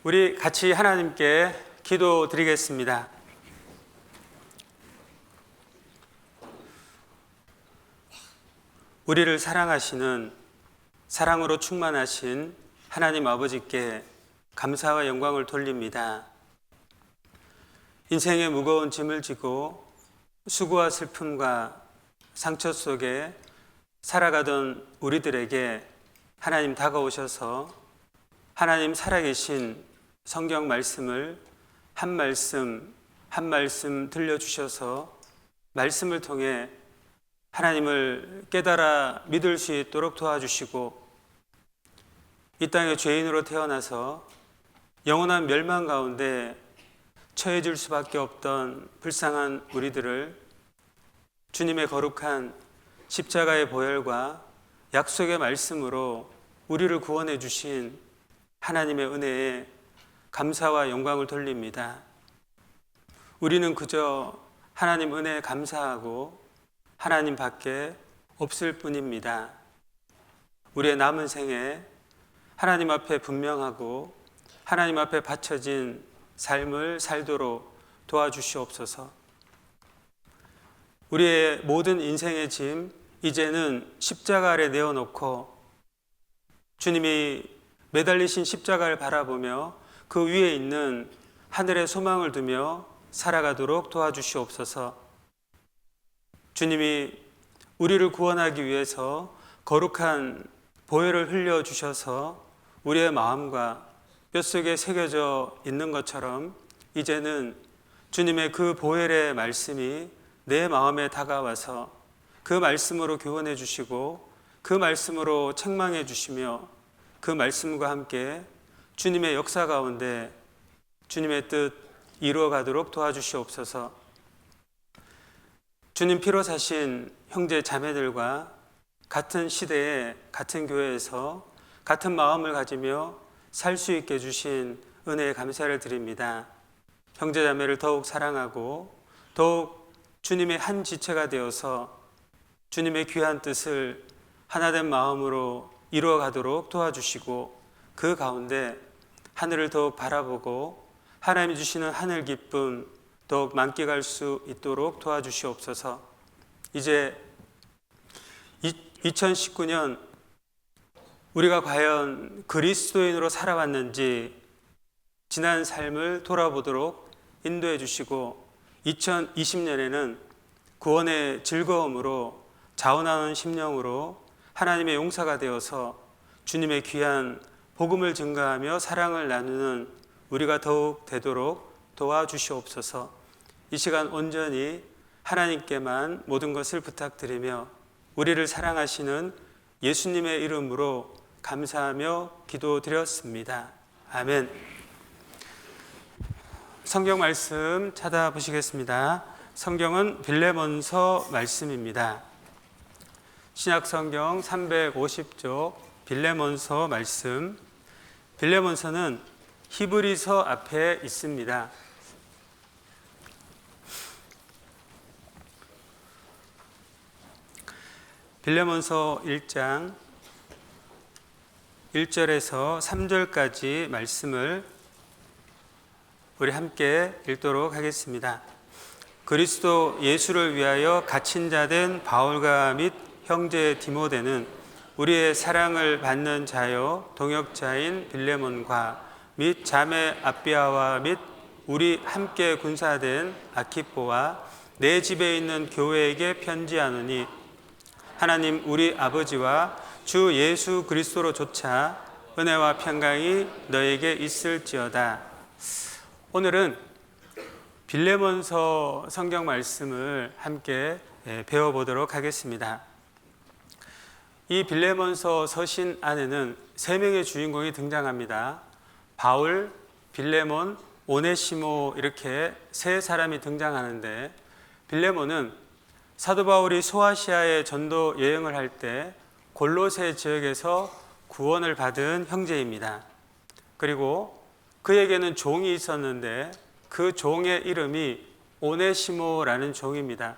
우리 같이 하나님께 기도드리겠습니다. 우리를 사랑하시는 사랑으로 충만하신 하나님 아버지께 감사와 영광을 돌립니다. 인생의 무거운 짐을 지고 수고와 슬픔과 상처 속에 살아가던 우리들에게 하나님 다가오셔서 하나님 살아계신 성경 말씀을 한 말씀 한 말씀 들려주셔서 말씀을 통해 하나님을 깨달아 믿을 수 있도록 도와주시고, 이 땅에 죄인으로 태어나서 영원한 멸망 가운데 처해질 수밖에 없던 불쌍한 우리들을 주님의 거룩한 십자가의 보혈과 약속의 말씀으로 우리를 구원해 주신 하나님의 은혜에 감사와 영광을 돌립니다. 우리는 그저 하나님 은혜에 감사하고 하나님 밖에 없을 뿐입니다. 우리의 남은 생에 하나님 앞에 분명하고 하나님 앞에 바쳐진 삶을 살도록 도와주시옵소서. 우리의 모든 인생의 짐 이제는 십자가 아래 내어놓고 주님이 매달리신 십자가를 바라보며 그 위에 있는 하늘의 소망을 두며 살아가도록 도와주시옵소서. 주님이 우리를 구원하기 위해서 거룩한 보혈을 흘려주셔서 우리의 마음과 뼛속에 새겨져 있는 것처럼 이제는 주님의 그 보혈의 말씀이 내 마음에 다가와서 그 말씀으로 교훈해 주시고 그 말씀으로 책망해 주시며 그 말씀과 함께 주님의 역사 가운데 주님의 뜻 이루어가도록 도와주시옵소서. 주님 피로 사신 형제 자매들과 같은 시대에 같은 교회에서 같은 마음을 가지며 살 수 있게 해주신 은혜에 감사를 드립니다. 형제 자매를 더욱 사랑하고 더욱 주님의 한 지체가 되어서 주님의 귀한 뜻을 하나된 마음으로 이루어가도록 도와주시고, 그 가운데 하늘을 더욱 바라보고 하나님이 주시는 하늘 기쁨 더욱 만끽할 수 있도록 도와주시옵소서. 이제 2019년 우리가 과연 그리스도인으로 살아왔는지 지난 삶을 돌아보도록 인도해 주시고, 2020년에는 구원의 즐거움으로 자원하는 심령으로 하나님의 용사가 되어서 주님의 귀한 복음을 증가하며 사랑을 나누는 우리가 더욱 되도록 도와주시옵소서. 이 시간 온전히 하나님께만 모든 것을 부탁드리며 우리를 사랑하시는 예수님의 이름으로 감사하며 기도드렸습니다. 아멘. 성경 말씀 찾아보시겠습니다. 성경은 빌레몬서 말씀입니다. 신약 성경 350쪽 빌레몬서 말씀. 빌레몬서는 히브리서 앞에 있습니다. 빌레몬서 1장 1절에서 3절까지 말씀을 우리 함께 읽도록 하겠습니다. 그리스도 예수를 위하여 갇힌 자 된 바울과 및 형제 디모데는 우리의 사랑을 받는 자요 동역자인 빌레몬과 및 자매 아비아와 및 우리 함께 군사된 아키포와 내 집에 있는 교회에게 편지하노니, 하나님 우리 아버지와 주 예수 그리스도로조차 은혜와 평강이 너에게 있을지어다. 오늘은 빌레몬서 성경 말씀을 함께 배워보도록 하겠습니다. 이 빌레몬서 서신 안에는 3명의 주인공이 등장합니다. 바울, 빌레몬, 오네시모, 이렇게 3사람이 등장하는데, 빌레몬은 사도 바울이 소아시아에 전도 여행을 할 때 골로새 지역에서 구원을 받은 형제입니다. 그리고 그에게는 종이 있었는데 그 종의 이름이 오네시모라는 종입니다.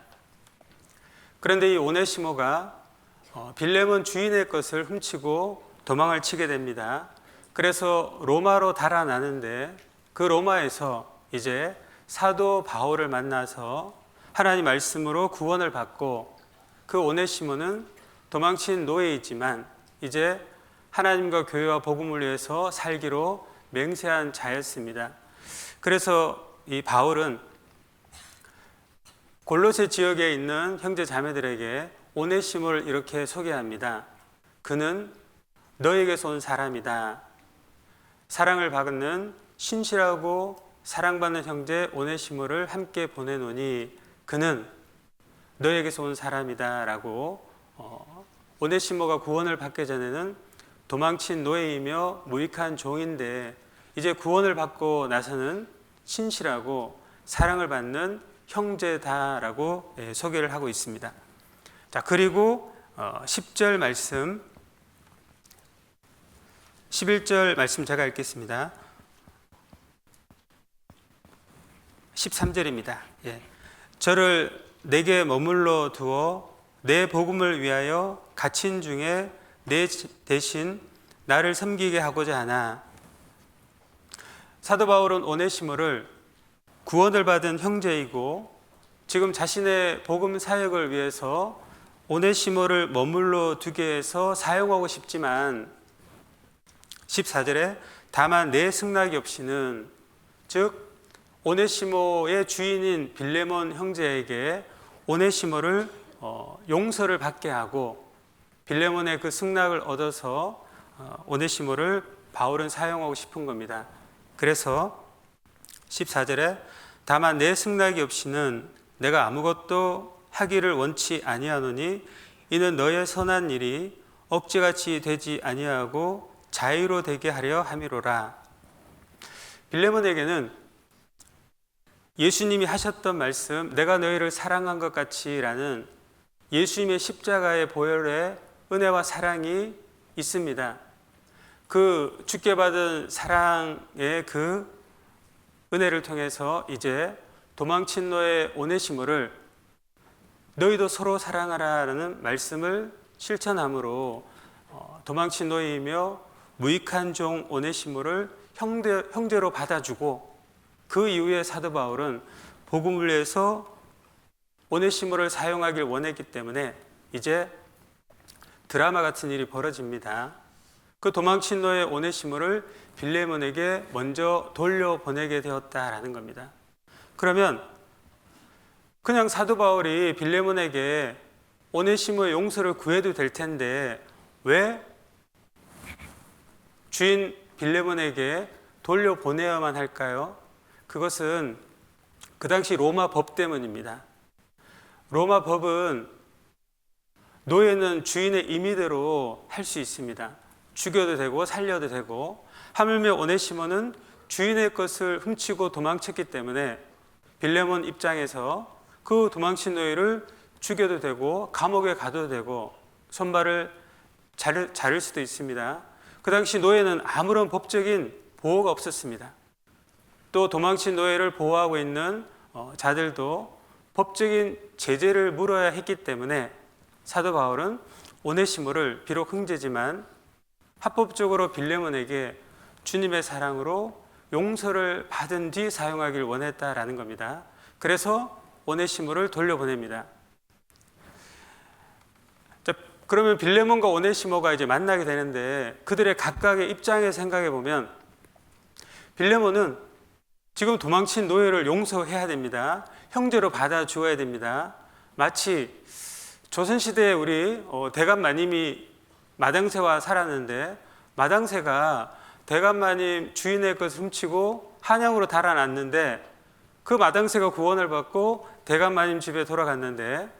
그런데 이 오네시모가 빌레몬 주인의 것을 훔치고 도망을 치게 됩니다. 그래서 로마로 달아나는데 그 로마에서 이제 사도 바울을 만나서 하나님 말씀으로 구원을 받고 그 오네시모는 도망친 노예이지만 이제 하나님과 교회와 복음을 위해서 살기로 맹세한 자였습니다. 그래서 이 바울은 골로새 지역에 있는 형제 자매들에게 오네시모를 이렇게 소개합니다. 그는 너에게서 온 사람이다. 사랑을 받는 신실하고 사랑받는 형제 오네시모를 함께 보내노니 그는 너에게서 온 사람이다 라고 오네시모가 구원을 받기 전에는 도망친 노예이며 무익한 종인데 이제 구원을 받고 나서는 신실하고 사랑을 받는 형제다라고 소개를 하고 있습니다. 자, 그리고 10절 말씀 11절 말씀 제가 읽겠습니다. 13절입니다. 저를 내게 머물러 두어 내 복음을 위하여 갇힌 중에 내 대신 나를 섬기게 하고자 하나. 사도 바울은 오네시모를 구원을 받은 형제이고 지금 자신의 복음 사역을 위해서 오네시모를 머물러 두게 해서 사용하고 싶지만 14절에 다만 내 승낙이 없이는, 즉 오네시모의 주인인 빌레몬 형제에게 오네시모를 용서를 받게 하고 빌레몬의 그 승낙을 얻어서 오네시모를 바울은 사용하고 싶은 겁니다. 그래서 14절에 다만 내 승낙이 없이는 내가 아무것도 하기를 원치 아니하노니 이는 너의 선한 일이 억지같이 되지 아니하고 자유로 되게 하려 함이로라. 빌레몬에게는 예수님이 하셨던 말씀, 내가 너희를 사랑한 것 같이 라는 예수님의 십자가의 보혈의 은혜와 사랑이 있습니다. 그 주께 받은 사랑의 그 은혜를 통해서 이제 도망친 노예 오네시모를 너희도 서로 사랑하라는 말씀을 실천함으로 도망친 노예이며 무익한 종 오네시모를 형제로 받아주고 그 이후에 사도 바울은 복음을 위해서 오네시모를 사용하길 원했기 때문에 이제 드라마 같은 일이 벌어집니다. 그 도망친 노예 오네시모를 빌레몬에게 먼저 돌려보내게 되었다라는 겁니다. 그러면 그냥 사도 바울이 빌레몬에게 오네시모의 용서를 구해도 될 텐데 왜 주인 빌레몬에게 돌려보내야만 할까요? 그것은 그 당시 로마 법 때문입니다. 로마 법은 노예는 주인의 임의대로 할 수 있습니다. 죽여도 되고 살려도 되고, 하물며 오네시모는 주인의 것을 훔치고 도망쳤기 때문에 빌레몬 입장에서 그 도망친 노예를 죽여도 되고 감옥에 가도 되고 손발을 자를 수도 있습니다. 그 당시 노예는 아무런 법적인 보호가 없었습니다. 또 도망친 노예를 보호하고 있는 자들도 법적인 제재를 물어야 했기 때문에 사도 바울은 오네시모를 비록 형제지만 합법적으로 빌레몬에게 주님의 사랑으로 용서를 받은 뒤 사용하길 원했다라는 겁니다. 그래서 오네시모를 돌려보냅니다. 자, 그러면 빌레몬과 오네시모가 이제 만나게 되는데 그들의 각각의 입장에서 생각해 보면 빌레몬은 지금 도망친 노예를 용서해야 됩니다. 형제로 받아주어야 됩니다. 마치 조선시대에 우리 대감마님이 마당새와 살았는데 마당새가 대감마님 주인의 것을 훔치고 한양으로 달아났는데 그 마당새가 구원을 받고 대감마님 집에 돌아갔는데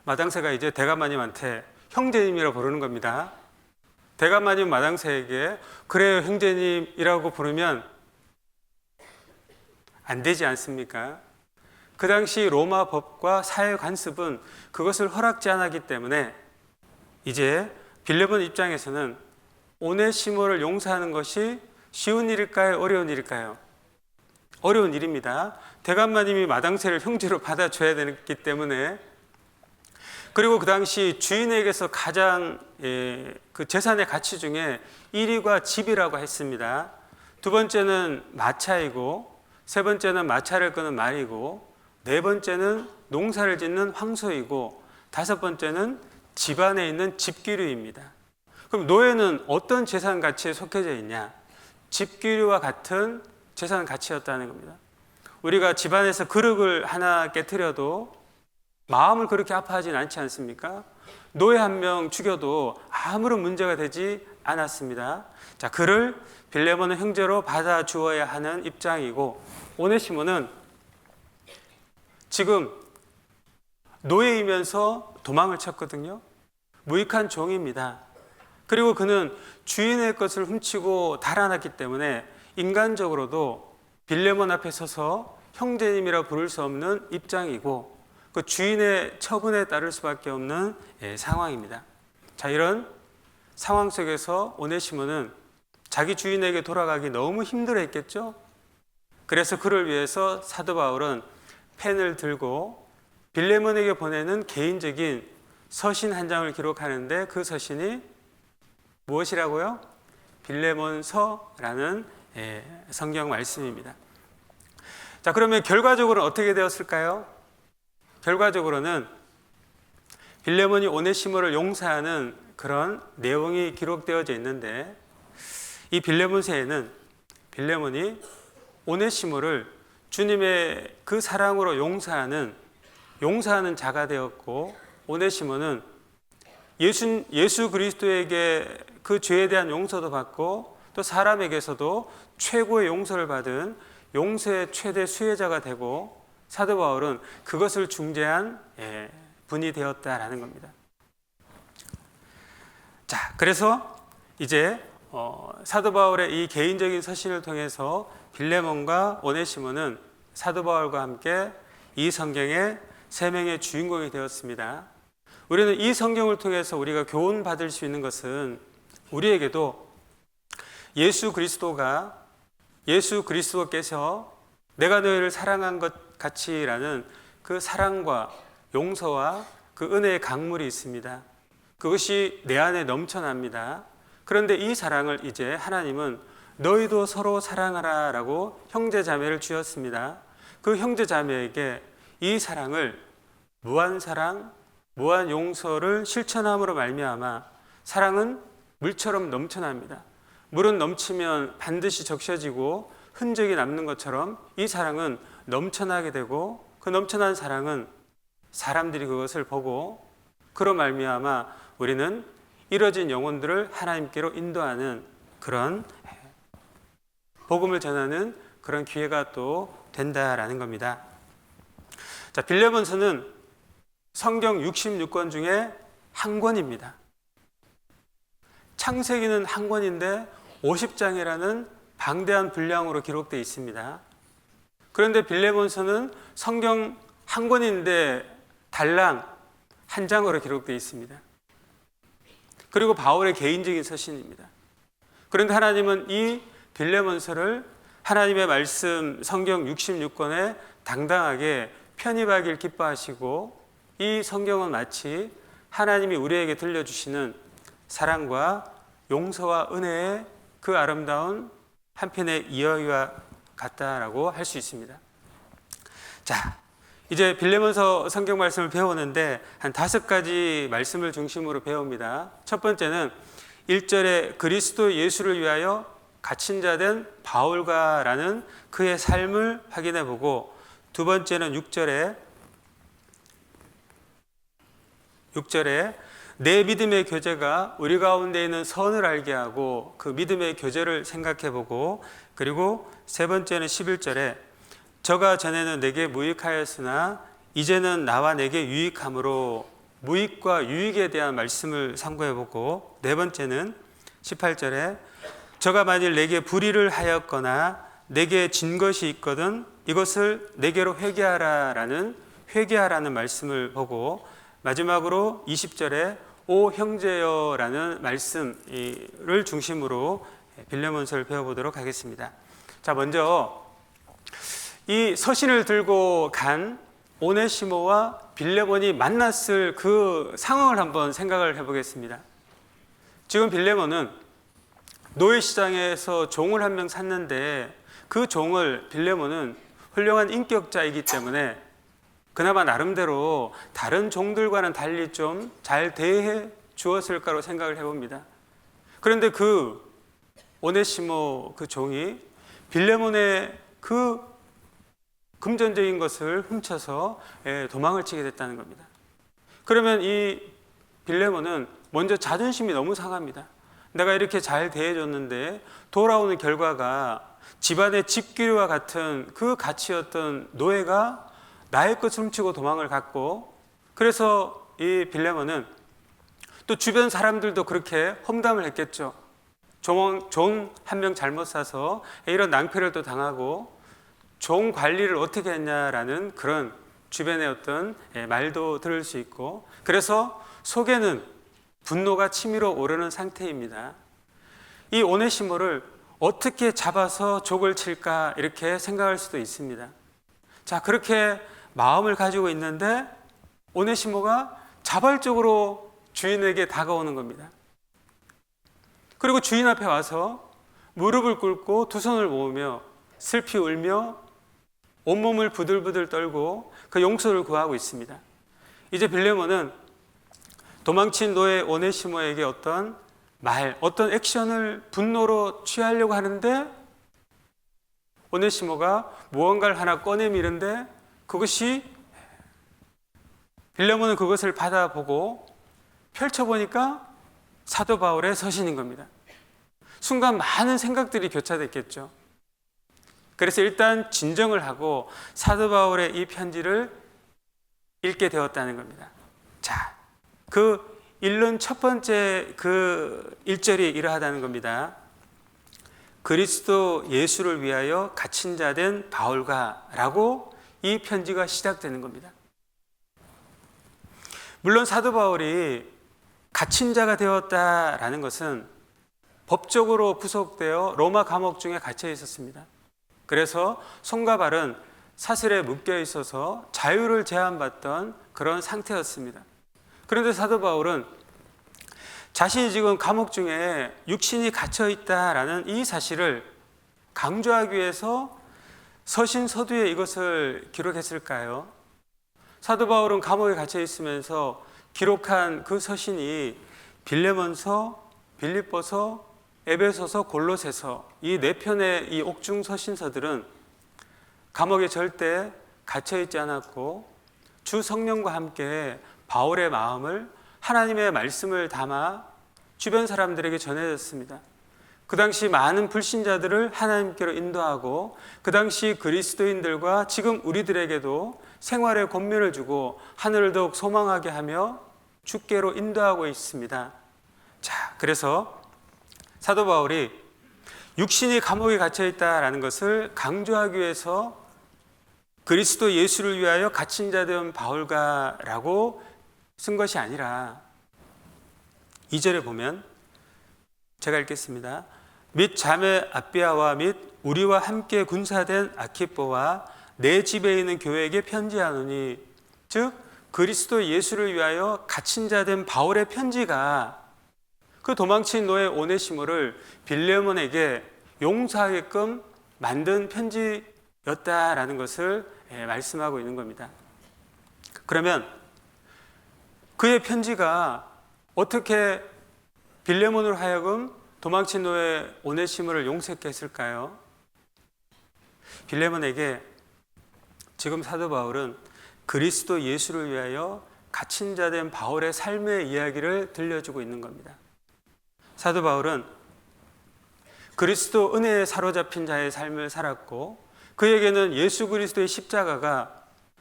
마당새가 이제 대감마님한테 형제님이라고 부르는 겁니다. 대감마님 마당새에게 그래요 형제님이라고 부르면 안 되지 않습니까? 그 당시 로마 법과 사회 관습은 그것을 허락지 않았기 때문에 이제 빌레몬 입장에서는 오네시모를 용서하는 것이 쉬운 일일까요? 어려운 일일까요? 어려운 일입니다. 대감마님이 마당새를 형제로 받아줘야 되기 때문에 그리고 그 당시 주인에게서 가장 그 재산의 가치 중에 1위가 집이라고 했습니다. 두 번째는 마차이고, 세 번째는 마차를 끄는 말이고, 네 번째는 농사를 짓는 황소이고, 다섯 번째는 집 안에 있는 집기류입니다. 그럼 노예는 어떤 재산 가치에 속해져 있냐? 집기류와 같은 재산 가치였다는 겁니다. 우리가 집안에서 그릇을 하나 깨트려도 마음을 그렇게 아파하진 않지 않습니까? 노예 한 명 죽여도 아무런 문제가 되지 않았습니다. 자, 그를 빌레몬은 형제로 받아 주어야 하는 입장이고, 오네시모는 지금 노예이면서 도망을 쳤거든요. 무익한 종입니다. 그리고 그는 주인의 것을 훔치고 달아났기 때문에 인간적으로도 빌레몬 앞에 서서 형제님이라 부를 수 없는 입장이고, 그 주인의 처분에 따를 수밖에 없는 상황입니다. 자, 이런 상황 속에서 오네시모는 자기 주인에게 돌아가기 너무 힘들어했겠죠. 그래서 그를 위해서 사도 바울은 펜을 들고 빌레몬에게 보내는 개인적인 서신 한 장을 기록하는데, 그 서신이 무엇이라고요? 빌레몬서라는 성경 말씀입니다. 자, 그러면 결과적으로 어떻게 되었을까요? 결과적으로는 빌레몬이 오네시모를 용서하는 그런 내용이 기록되어져 있는데, 이 빌레몬서에는 빌레몬이 오네시모를 주님의 그 사랑으로 용서하는 자가 되었고, 오네시모는 예수 그리스도에게 그 죄에 대한 용서도 받고, 또 사람에게서도 최고의 용서를 받은 용서의 최대 수혜자가 되고, 사도 바울은 그것을 중재한 분이 되었다라는 겁니다. 자, 그래서 이제 사도 바울의 이 개인적인 서신을 통해서 빌레몬과 오네시모는 사도 바울과 함께 이 성경의 세 명의 주인공이 되었습니다. 우리는 이 성경을 통해서 우리가 교훈 받을 수 있는 것은, 우리에게도 예수 그리스도께서 내가 너희를 사랑한 것 같이라는 그 사랑과 용서와 그 은혜의 강물이 있습니다. 그것이 내 안에 넘쳐납니다. 그런데 이 사랑을 이제 하나님은 너희도 서로 사랑하라 라고 형제 자매를 주었습니다. 그 형제 자매에게 이 사랑을 무한 사랑, 무한 용서를 실천함으로 말미암아 사랑은 물처럼 넘쳐납니다. 물은 넘치면 반드시 적셔지고 흔적이 남는 것처럼 이 사랑은 넘쳐나게 되고, 그 넘쳐난 사랑은 사람들이 그것을 보고, 그로 말미암아 우리는 이뤄진 영혼들을 하나님께로 인도하는 그런 복음을 전하는 그런 기회가 또 된다라는 겁니다. 자, 빌레몬서는 성경 66권 중에 한 권입니다. 창세기는 한 권인데 50장이라는 방대한 분량으로 기록되어 있습니다. 그런데 빌레몬서는 성경 한 권인데 달랑 한 장으로 기록되어 있습니다. 그리고 바울의 개인적인 서신입니다. 그런데 하나님은 이 빌레몬서를 하나님의 말씀 성경 66권에 당당하게 편입하길 기뻐하시고, 이 성경은 마치 하나님이 우리에게 들려주시는 사랑과 용서와 은혜의 그 아름다운 한 편의 이야기와 같다라고 할 수 있습니다. 자, 이제 빌레몬서 성경 말씀을 배우는데 한 5가지 말씀을 중심으로 배웁니다. 첫 번째는 1절에 그리스도 예수를 위하여 갇힌 자 된 바울과라는 그의 삶을 확인해 보고, 두 번째는 6절에 내 믿음의 교제가 우리 가운데 있는 선을 알게 하고 그 믿음의 교제를 생각해 보고, 그리고 세 번째는 11절에 저가 전에는 내게 무익하였으나 이제는 나와 내게 유익함으로 무익과 유익에 대한 말씀을 상고해 보고, 네 번째는 18절에 저가 만일 내게 불의를 하였거나 내게 진 것이 있거든 이것을 내게로 회개하라라는 말씀을 보고, 마지막으로 20절에 오 형제여라는 말씀을 중심으로 빌레몬서를 배워보도록 하겠습니다. 자, 먼저 이 서신을 들고 간 오네시모와 빌레몬이 만났을 그 상황을 한번 생각을 해보겠습니다. 지금 빌레몬은 노예시장에서 종을 한 명 샀는데 그 종을 빌레몬은 훌륭한 인격자이기 때문에 그나마 나름대로 다른 종들과는 달리 좀 잘 대해 주었을까로 생각을 해봅니다. 그런데 그 오네시모 그 종이 빌레몬의 그 금전적인 것을 훔쳐서 도망을 치게 됐다는 겁니다. 그러면 이 빌레몬은 먼저 자존심이 너무 상합니다. 내가 이렇게 잘 대해줬는데 돌아오는 결과가 집안의 집기류와 같은 그 가치였던 노예가 나의 것을 훔치고 도망을 갔고, 그래서 이 빌레몬은 또 주변 사람들도 그렇게 험담을 했겠죠. 종 한 명 잘못 사서 이런 낭패를 또 당하고 종 관리를 어떻게 했냐라는 그런 주변의 어떤 말도 들을 수 있고, 그래서 속에는 분노가 치밀어 오르는 상태입니다. 이 오네시모를 어떻게 잡아서 족을 칠까 이렇게 생각할 수도 있습니다. 자, 그렇게 마음을 가지고 있는데 오네시모가 자발적으로 주인에게 다가오는 겁니다. 그리고 주인 앞에 와서 무릎을 꿇고 두 손을 모으며 슬피 울며 온몸을 부들부들 떨고 그 용서를 구하고 있습니다. 이제 빌레몬은 도망친 노예 오네시모에게 어떤 말, 어떤 액션을 분노로 취하려고 하는데 오네시모가 무언가를 하나 꺼내미는데 그것이 빌레몬은 그것을 받아보고 펼쳐보니까 사도 바울의 서신인 겁니다. 순간 많은 생각들이 교차됐겠죠. 그래서 일단 진정을 하고 사도 바울의 이 편지를 읽게 되었다는 겁니다. 자, 그 읽는 첫 번째 그 1절이 이러하다는 겁니다. 그리스도 예수를 위하여 갇힌 자 된 바울과 라고 이 편지가 시작되는 겁니다. 물론 사도 바울이 갇힌 자가 되었다라는 것은 법적으로 구속되어 로마 감옥 중에 갇혀 있었습니다. 그래서 손과 발은 사슬에 묶여 있어서 자유를 제한받던 그런 상태였습니다. 그런데 사도 바울은 자신이 지금 감옥 중에 육신이 갇혀 있다라는 이 사실을 강조하기 위해서 서신 서두에 이것을 기록했을까요? 사도 바울은 감옥에 갇혀 있으면서 기록한 그 서신이 빌레몬서, 빌립보서, 에베소서, 골로새서 이 네 편의 이 옥중 서신서들은 감옥에 절대 갇혀 있지 않았고 주 성령과 함께 바울의 마음을 하나님의 말씀을 담아 주변 사람들에게 전해졌습니다. 그 당시 많은 불신자들을 하나님께로 인도하고 그 당시 그리스도인들과 지금 우리들에게도 생활의 권면을 주고 하늘을 더욱 소망하게 하며 주께로 인도하고 있습니다. 자, 그래서 사도 바울이 육신이 감옥에 갇혀 있다라는 것을 강조하기 위해서 그리스도 예수를 위하여 갇힌 자 된 바울과라고 쓴 것이 아니라 2절에 보면 제가 읽겠습니다. 및 자매 아비아와 및 우리와 함께 군사된 아키뽀와 내 집에 있는 교회에게 편지하노니, 즉 그리스도 예수를 위하여 갇힌 자 된 바울의 편지가 그 도망친 노예 오네시모를 빌레몬에게 용서하게끔 만든 편지였다라는 것을 말씀하고 있는 겁니다. 그러면 그의 편지가 어떻게 빌레몬으로 하여금 도망친 노예 오네시모를 용서했게 했을까요? 빌레몬에게 지금 사도 바울은 그리스도 예수를 위하여 갇힌 자 된 바울의 삶의 이야기를 들려주고 있는 겁니다. 사도 바울은 그리스도 은혜에 사로잡힌 자의 삶을 살았고 그에게는 예수 그리스도의 십자가가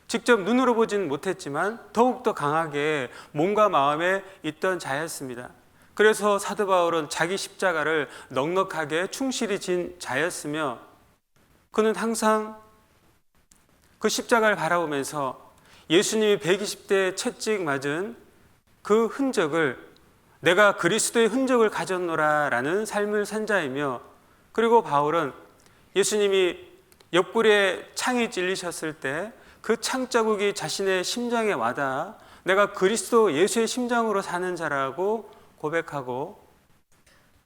직접 눈으로 보진 못했지만 더욱더 강하게 몸과 마음에 있던 자였습니다. 그래서 사도 바울은 자기 십자가를 넉넉하게 충실히 진 자였으며 그는 항상 그 십자가를 바라보면서 예수님이 120대에 채찍 맞은 그 흔적을 내가 그리스도의 흔적을 가졌노라 라는 삶을 산 자이며, 그리고 바울은 예수님이 옆구리에 창이 찔리셨을 때 그 창자국이 자신의 심장에 와닿아 내가 그리스도 예수의 심장으로 사는 자라고 고백하고,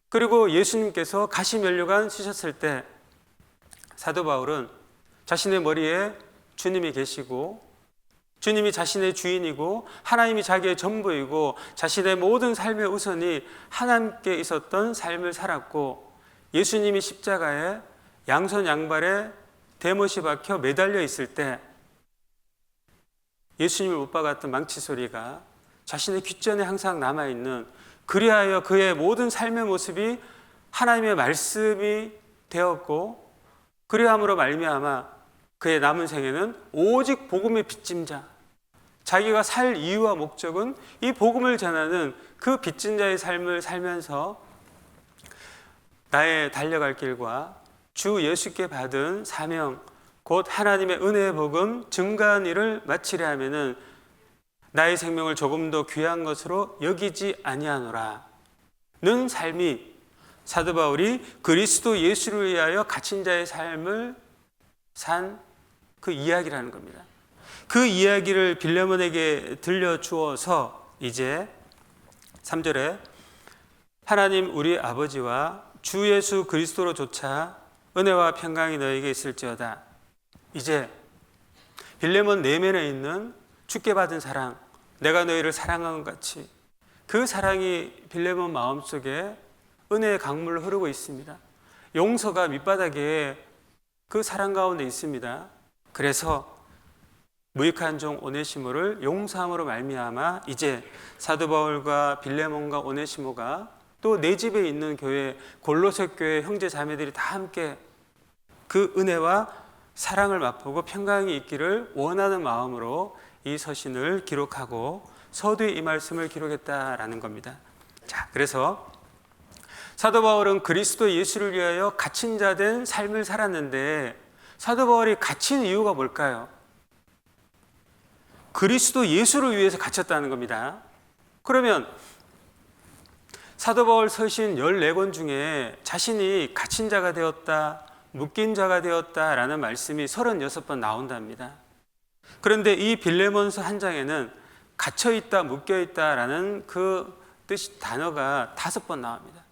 그리고 예수님께서 가시면류관 쓰셨을 때 사도 바울은 자신의 머리에 주님이 계시고 주님이 자신의 주인이고 하나님이 자기의 전부이고 자신의 모든 삶의 우선이 하나님께 있었던 삶을 살았고, 예수님이 십자가에 양손 양발에 대못이 박혀 매달려 있을 때 예수님을 못 박았던 망치 소리가 자신의 귓전에 항상 남아있는, 그리하여 그의 모든 삶의 모습이 하나님의 말씀이 되었고, 그리함으로 말미암아 그의 남은 생애는 오직 복음의 빚진 자, 자기가 살 이유와 목적은 이 복음을 전하는 그 빚진 자의 삶을 살면서 나의 달려갈 길과 주 예수께 받은 사명, 곧 하나님의 은혜의 복음 증가한 일을 마치려 하면은 나의 생명을 조금 더 귀한 것으로 여기지 아니하노라 는 삶이 사도 바울이 그리스도 예수를 위하여 갇힌 자의 삶을 산 그 이야기라는 겁니다. 그 이야기를 빌레몬에게 들려주어서 이제 3절에 하나님 우리 아버지와 주 예수 그리스도로 조차 은혜와 평강이 너에게 있을지어다. 이제 빌레몬 내면에 있는 주께 받은 사랑, 내가 너희를 사랑한 것 같이 그 사랑이 빌레몬 마음속에 은혜의 강물로 흐르고 있습니다. 용서가 밑바닥에 그 사랑 가운데 있습니다. 그래서 무익한 종 오네시모를 용서함으로 말미암아 이제 사도 바울과 빌레몬과 오네시모가 또 내 집에 있는 교회 골로새 교회 형제 자매들이 다 함께 그 은혜와 사랑을 맛보고 평강이 있기를 원하는 마음으로 이 서신을 기록하고 서두에 이 말씀을 기록했다라는 겁니다. 자, 그래서 사도 바울은 그리스도 예수를 위하여 갇힌 자 된 삶을 살았는데 사도 바울이 갇힌 이유가 뭘까요? 그리스도 예수를 위해서 갇혔다는 겁니다. 그러면 사도 바울 서신 14권 중에 자신이 갇힌 자가 되었다, 묶인 자가 되었다라는 말씀이 36번 나온답니다. 그런데 이 빌레몬서 한 장에는 갇혀있다, 묶여있다라는 그 뜻 단어가 5번 나옵니다.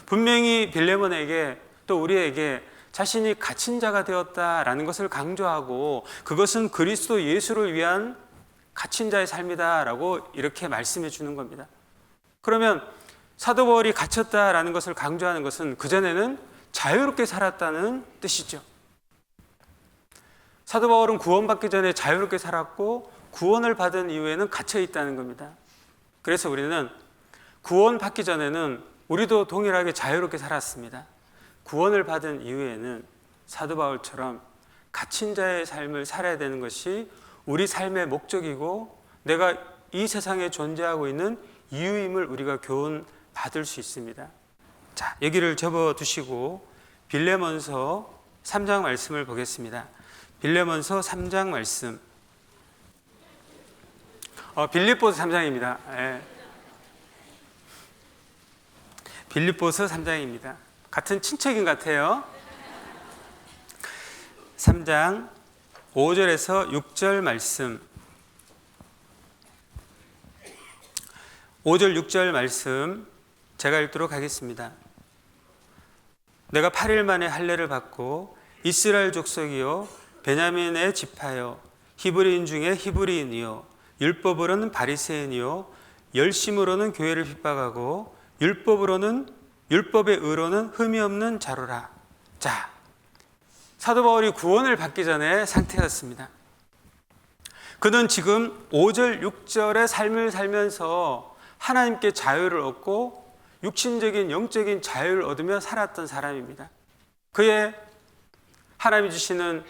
분명히 빌레몬에게 또 우리에게 자신이 갇힌 자가 되었다라는 것을 강조하고 그것은 그리스도 예수를 위한 갇힌 자의 삶이다라고 이렇게 말씀해 주는 겁니다. 그러면 사도 바울이 갇혔다라는 것을 강조하는 것은 그전에는 자유롭게 살았다는 뜻이죠. 사도 바울은 구원받기 전에 자유롭게 살았고 구원을 받은 이후에는 갇혀 있다는 겁니다. 그래서 우리는 구원받기 전에는 우리도 동일하게 자유롭게 살았습니다. 구원을 받은 이후에는 사도 바울처럼 갇힌 자의 삶을 살아야 되는 것이 우리 삶의 목적이고 내가 이 세상에 존재하고 있는 이유임을 우리가 교훈 받을 수 있습니다. 자, 여기를 접어두시고 빌레몬서 3장 말씀을 보겠습니다. 빌레몬서 3장 말씀. 빌립보서 3장입니다. 네. 빌립보서 3장입니다. 같은 친척인 것 같아요. 3장 5절에서 6절 말씀. 5절 6절 말씀 제가 읽도록 하겠습니다. 내가 8일 만에 할례를 받고 이스라엘 족속이요 베냐민의 지파요 히브리인 중에 히브리인이요 율법으로는 바리새인이요 열심으로는 교회를 핍박하고 율법의 의로는 흠이 없는 자로라. 자, 사도 바울이 구원을 받기 전에 상태였습니다. 그는 지금 5절 6절의 삶을 살면서 하나님께 자유를 얻고 육신적인 영적인 자유를 얻으며 살았던 사람입니다. 그의 하나님이 주시는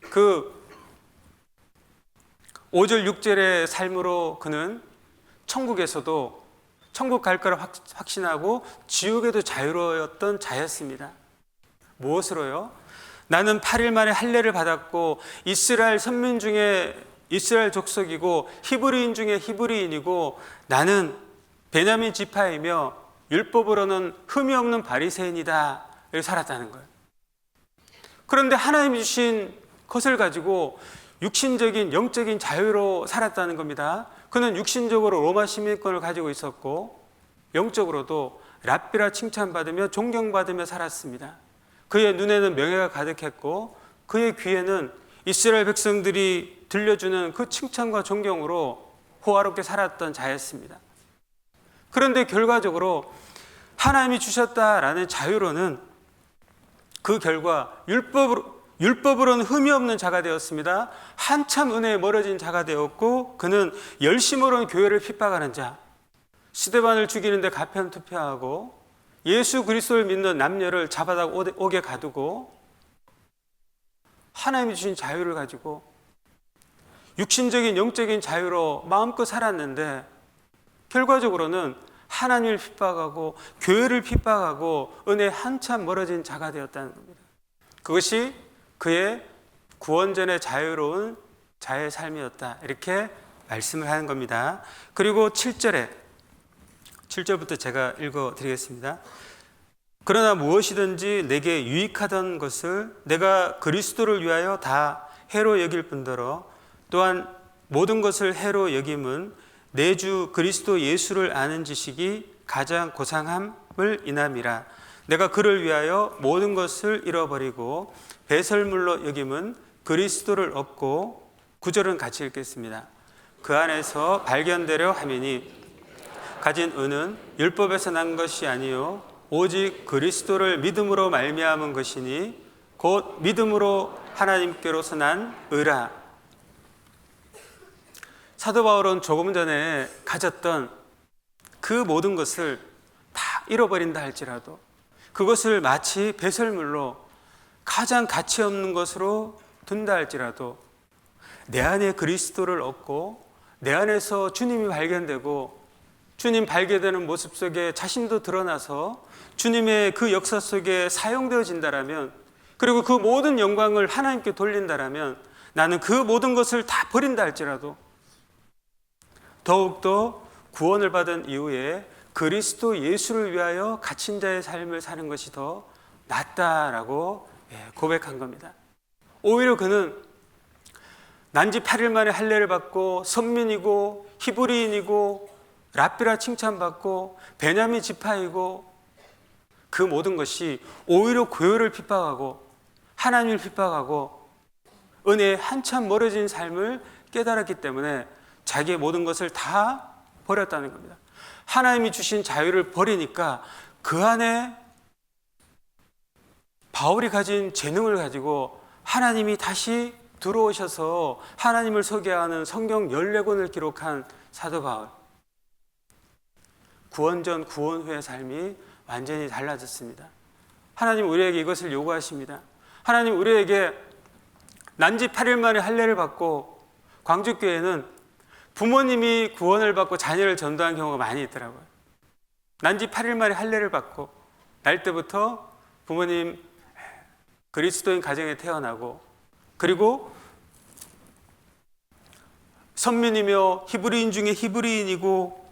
그 5절 6절의 삶으로 그는 천국에서도 천국 갈 거를 확신하고 지옥에도 자유로웠던 자였습니다. 무엇으로요? 나는 8일 만에 할례를 받았고 이스라엘 선민 중에 이스라엘 족속이고 히브리인 중에 히브리인이고 나는 베냐민 지파이며 율법으로는 흠이 없는 바리새인이다. 이렇게 살았다는 거예요. 그런데 하나님이 주신 것을 가지고 육신적인 영적인 자유로 살았다는 겁니다. 그는 육신적으로 로마 시민권을 가지고 있었고 영적으로도 랍비라 칭찬받으며 존경받으며 살았습니다. 그의 눈에는 명예가 가득했고 그의 귀에는 이스라엘 백성들이 들려주는 그 칭찬과 존경으로 호화롭게 살았던 자였습니다. 그런데 결과적으로 하나님이 주셨다라는 자유로는 그 결과 율법으로는 흠이 없는 자가 되었습니다. 한참 은혜에 멀어진 자가 되었고 그는 열심으로는 교회를 핍박하는 자, 스데반을 죽이는데 가편 투표하고 예수 그리스도를 믿는 남녀를 잡아다 옥에 가두고 하나님이 주신 자유를 가지고 육신적인 영적인 자유로 마음껏 살았는데 결과적으로는 하나님을 핍박하고 교회를 핍박하고 은혜에 한참 멀어진 자가 되었다는 겁니다. 그것이 그의 구원전의 자유로운 자의 삶이었다, 이렇게 말씀을 하는 겁니다. 그리고 7절부터 제가 읽어드리겠습니다. 그러나 무엇이든지 내게 유익하던 것을 내가 그리스도를 위하여 다 해로 여길 뿐더러 또한 모든 것을 해로 여김은 내 주 그리스도 예수를 아는 지식이 가장 고상함을 인함이라. 내가 그를 위하여 모든 것을 잃어버리고 배설물로 여김은 그리스도를 얻고, 9절은 같이 읽겠습니다. 그 안에서 발견되려 함이니 가진 은은 율법에서 난 것이 아니요 오직 그리스도를 믿음으로 말미암은 것이니 곧 믿음으로 하나님께로서 난 의라. 사도 바울은 조금 전에 가졌던 그 모든 것을 다 잃어버린다 할지라도 그것을 마치 배설물로 가장 가치 없는 것으로 둔다 할지라도 내 안에 그리스도를 얻고 내 안에서 주님이 발견되고 주님 발견되는 모습 속에 자신도 드러나서 주님의 그 역사 속에 사용되어진다라면, 그리고 그 모든 영광을 하나님께 돌린다라면 나는 그 모든 것을 다 버린다 할지라도 더욱더 구원을 받은 이후에 그리스도 예수를 위하여 갇힌 자의 삶을 사는 것이 더 낫다라고 고백한 겁니다. 오히려 그는 난지 8일 만에 할례를 받고 선민이고 히브리인이고 랍비라 칭찬받고 베냐민 지파이고 그 모든 것이 오히려 교회를 핍박하고 하나님을 핍박하고 은혜에 한참 멀어진 삶을 깨달았기 때문에 자기의 모든 것을 다 버렸다는 겁니다. 하나님이 주신 자유를 버리니까 그 안에 바울이 가진 재능을 가지고 하나님이 다시 들어오셔서 하나님을 소개하는 성경 14권을 기록한 사도 바울. 구원 전 구원 후의 삶이 완전히 달라졌습니다. 하나님 우리에게 이것을 요구하십니다. 하나님 우리에게 난지 8일 만에 할례를 받고, 광주교회는 부모님이 구원을 받고 자녀를 전도한 경우가 많이 있더라고요. 난지 8일 만에 할례를 받고 날 때부터 부모님 그리스도인 가정에 태어나고, 그리고 선민이며 히브리인 중에 히브리인이고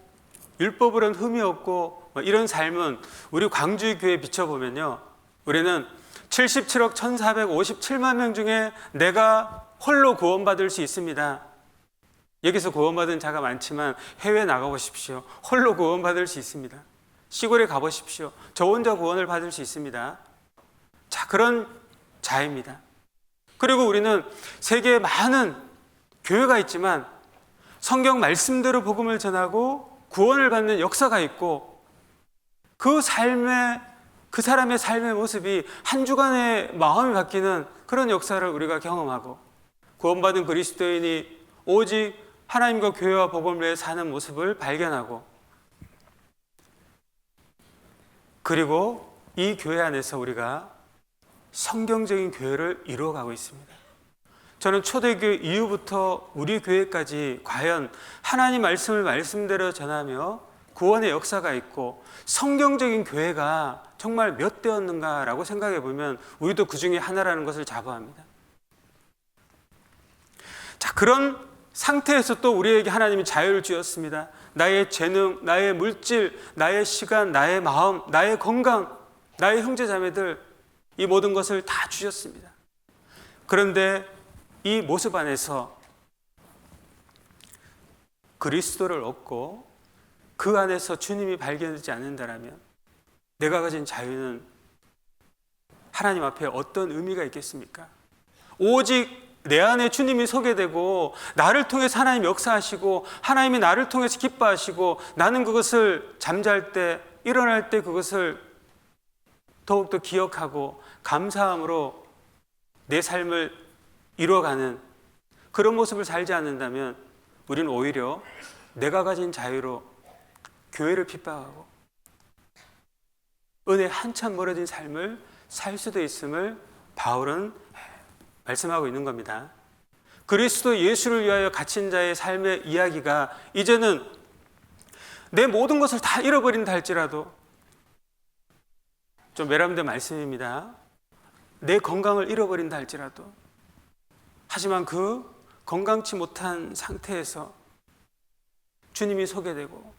율법으로는 흠이 없고 이런 삶은 우리 광주교회에 비춰보면요, 우리는 77억 1457만 명 중에 내가 홀로 구원받을 수 있습니다. 여기서 구원받은 자가 많지만 해외에 나가보십시오. 홀로 구원받을 수 있습니다. 시골에 가보십시오. 저 혼자 구원을 받을 수 있습니다. 자, 그런 자입니다. 그리고 우리는 세계에 많은 교회가 있지만 성경 말씀대로 복음을 전하고 구원을 받는 역사가 있고, 그 사람의 삶의 모습이 한 주간의 마음이 바뀌는 그런 역사를 우리가 경험하고, 구원받은 그리스도인이 오직 하나님과 교회와 복음을 위해 사는 모습을 발견하고, 그리고 이 교회 안에서 우리가 성경적인 교회를 이루어가고 있습니다. 저는 초대교회 이후부터 우리 교회까지 과연 하나님 말씀을 말씀대로 전하며 구원의 역사가 있고 성경적인 교회가 정말 몇 대였는가라고 생각해 보면 우리도 그 중에 하나라는 것을 자부합니다. 자, 그런 상태에서 또 우리에게 하나님이 자유를 주었습니다. 나의 재능, 나의 물질, 나의 시간, 나의 마음, 나의 건강, 나의 형제 자매들, 이 모든 것을 다 주셨습니다. 그런데 이 모습 안에서 그리스도를 얻고 그 안에서 주님이 발견되지 않는다면 내가 가진 자유는 하나님 앞에 어떤 의미가 있겠습니까? 오직 내 안에 주님이 서게 되고 나를 통해서 하나님이 역사하시고 하나님이 나를 통해서 기뻐하시고 나는 그것을 잠잘 때 일어날 때 그것을 더욱더 기억하고 감사함으로 내 삶을 이루어가는 그런 모습을 살지 않는다면 우리는 오히려 내가 가진 자유로 교회를 핍박하고 은혜 한참 멀어진 삶을 살 수도 있음을 바울은 말씀하고 있는 겁니다. 그리스도 예수를 위하여 갇힌 자의 삶의 이야기가 이제는 내 모든 것을 다 잃어버린다 할지라도, 좀 외람된 말씀입니다. 내 건강을 잃어버린다 할지라도, 하지만 그 건강치 못한 상태에서 주님이 소개되고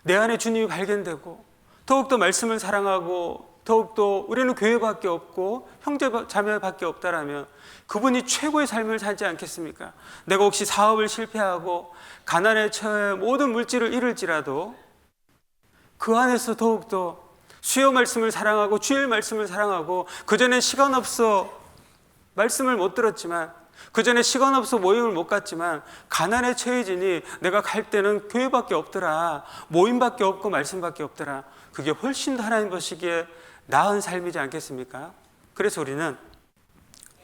내 안에 주님이 발견되고 더욱더 말씀을 사랑하고 더욱더 우리는 교회밖에 없고 형제 자매밖에 없다라면 그분이 최고의 삶을 살지 않겠습니까? 내가 혹시 사업을 실패하고 가난에 처해 모든 물질을 잃을지라도 그 안에서 더욱더 수요 말씀을 사랑하고 주일 말씀을 사랑하고 그전에 시간 없어 말씀을 못 들었지만 그전에 시간 없어 모임을 못 갔지만 가난에 처해지니 내가 갈 때는 교회밖에 없더라, 모임밖에 없고 말씀밖에 없더라. 그게 훨씬 더 하나님 보시기에 나은 삶이지 않겠습니까? 그래서 우리는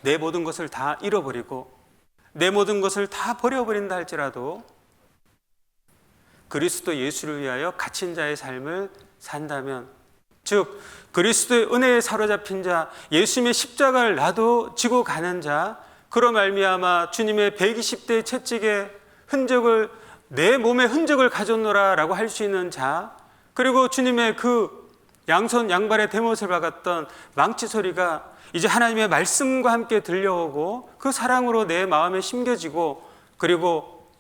내 모든 것을 다 잃어버리고 내 모든 것을 다 버려버린다 할지라도 그리스도 예수를 위하여 갇힌 자의 삶을 산다면, 즉 그리스도의 은혜에 사로잡힌 자, 예수님의 십자가를 나도 지고 가는 자, 그로 말미암아 주님의 120대의 채찍의 흔적을 내 몸의 흔적을 가졌노라 라고 할 수 있는 자, 그리고 주님의 그 양손 양발의 대못을 박았던 망치 소리가 이제 하나님의 말씀과 함께 들려오고 그 사랑으로 내 마음에 심겨지고, 그리고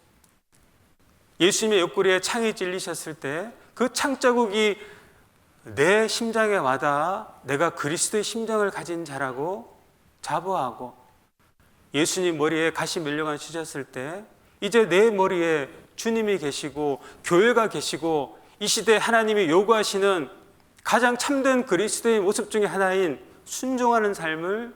예수님의 옆구리에 창이 찔리셨을 때 그 창자국이 내 심장에 와닿아 내가 그리스도의 심장을 가진 자라고 자부하고, 예수님 머리에 가시 멸령을 치셨을 때 이제 내 머리에 주님이 계시고 교회가 계시고 이 시대에 하나님이 요구하시는 가장 참된 그리스도의 모습 중에 하나인 순종하는 삶을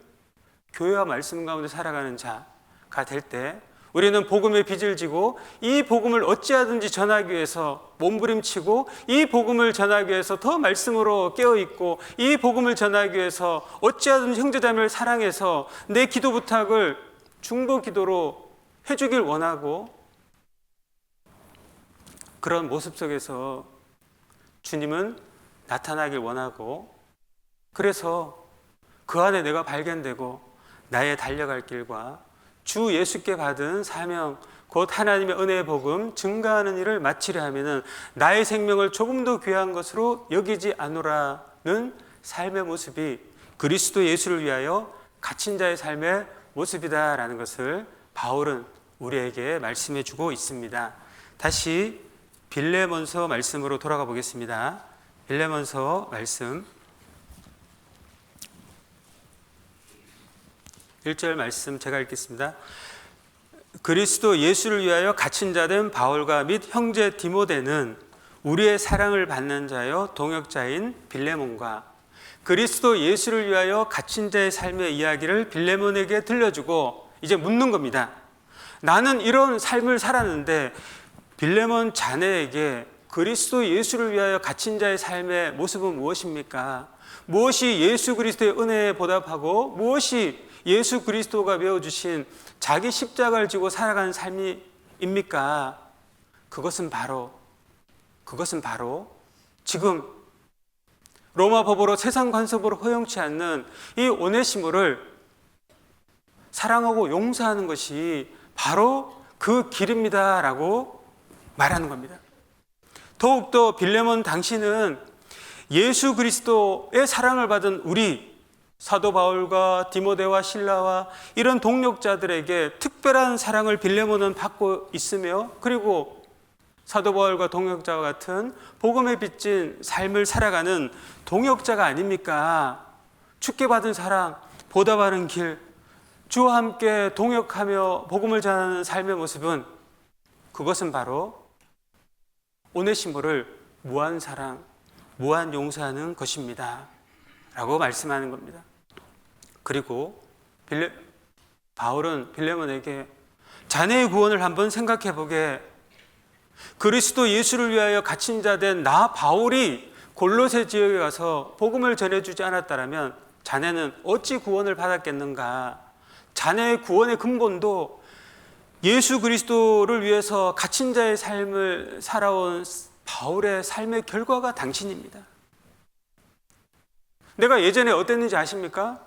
교회와 말씀 가운데 살아가는 자가 될 때 우리는 복음의 빚을 지고 이 복음을 어찌하든지 전하기 위해서 몸부림치고 이 복음을 전하기 위해서 더 말씀으로 깨어있고 이 복음을 전하기 위해서 어찌하든지 형제자매를 사랑해서 내 기도 부탁을 중보 기도로 해주길 원하고, 그런 모습 속에서 주님은 나타나길 원하고, 그래서 그 안에 내가 발견되고 나의 달려갈 길과 주 예수께 받은 사명, 곧 하나님의 은혜의 복음 증가하는 일을 마치려 하면은 나의 생명을 조금 더 귀한 것으로 여기지 않노라는 삶의 모습이 그리스도 예수를 위하여 갇힌 자의 삶의 모습이다라는 것을 바울은 우리에게 말씀해 주고 있습니다. 다시 빌레몬서 말씀으로 돌아가 보겠습니다. 빌레몬서 말씀 1절 말씀 제가 읽겠습니다. 그리스도 예수를 위하여 갇힌 자된 바울과 및 형제 디모데는 우리의 사랑을 받는 자여 동역자인 빌레몬과 그리스도 예수를 위하여 갇힌 자의 삶의 이야기를 빌레몬에게 들려주고 이제 묻는 겁니다. 나는 이런 삶을 살았는데 빌레몬 자네에게 그리스도 예수를 위하여 갇힌 자의 삶의 모습은 무엇입니까? 무엇이 예수 그리스도의 은혜에 보답하고 무엇이 예수 그리스도가 메어주신 자기 십자가를 지고 살아가는 삶입니까? 그것은 바로 지금 로마 법으로 세상 관습으로 허용치 않는 이 오네시모를 사랑하고 용서하는 것이 바로 그 길입니다 라고 말하는 겁니다. 더욱더 빌레몬 당신은 예수 그리스도의 사랑을 받은 우리 사도 바울과 디모데와 실라와 이런 동역자들에게 특별한 사랑을 빌레몬은 받고 있으며, 그리고 사도 바울과 동역자와 같은 복음에 빚진 삶을 살아가는 동역자가 아닙니까? 주께 받은 사랑, 보답하는 길, 주와 함께 동역하며 복음을 전하는 삶의 모습은 그것은 바로 오네시모를 무한 사랑, 무한 용서하는 것입니다 라고 말씀하는 겁니다. 그리고 바울은 빌레몬에게 자네의 구원을 한번 생각해 보게, 그리스도 예수를 위하여 갇힌 자 된 나 바울이 골로새 지역에 가서 복음을 전해주지 않았다면 자네는 어찌 구원을 받았겠는가. 자네의 구원의 근본도 예수 그리스도를 위해서 갇힌 자의 삶을 살아온 바울의 삶의 결과가 당신입니다. 내가 예전에 어땠는지 아십니까?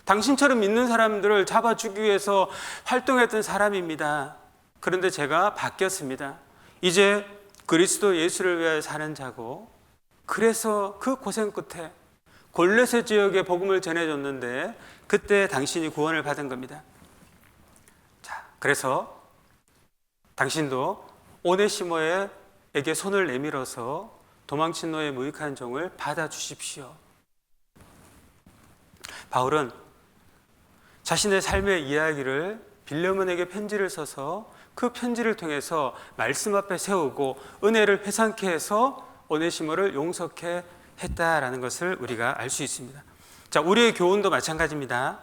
당신처럼 믿는 사람들을 잡아주기 위해서 활동했던 사람입니다. 그런데 제가 바뀌었습니다. 이제 그리스도 예수를 위하여 사는 자고, 그래서 그 고생 끝에 골로새 지역에 복음을 전해줬는데 그때 당신이 구원을 받은 겁니다. 자, 그래서 당신도 오네시모에게 손을 내밀어서 도망친 너의 무익한 종을 받아주십시오. 바울은 자신의 삶의 이야기를 빌레몬에게 편지를 써서 그 편지를 통해서 말씀 앞에 세우고 은혜를 회상케 해서 오네시모를 용서케 했다라는 것을 우리가 알 수 있습니다. 자, 우리의 교훈도 마찬가지입니다.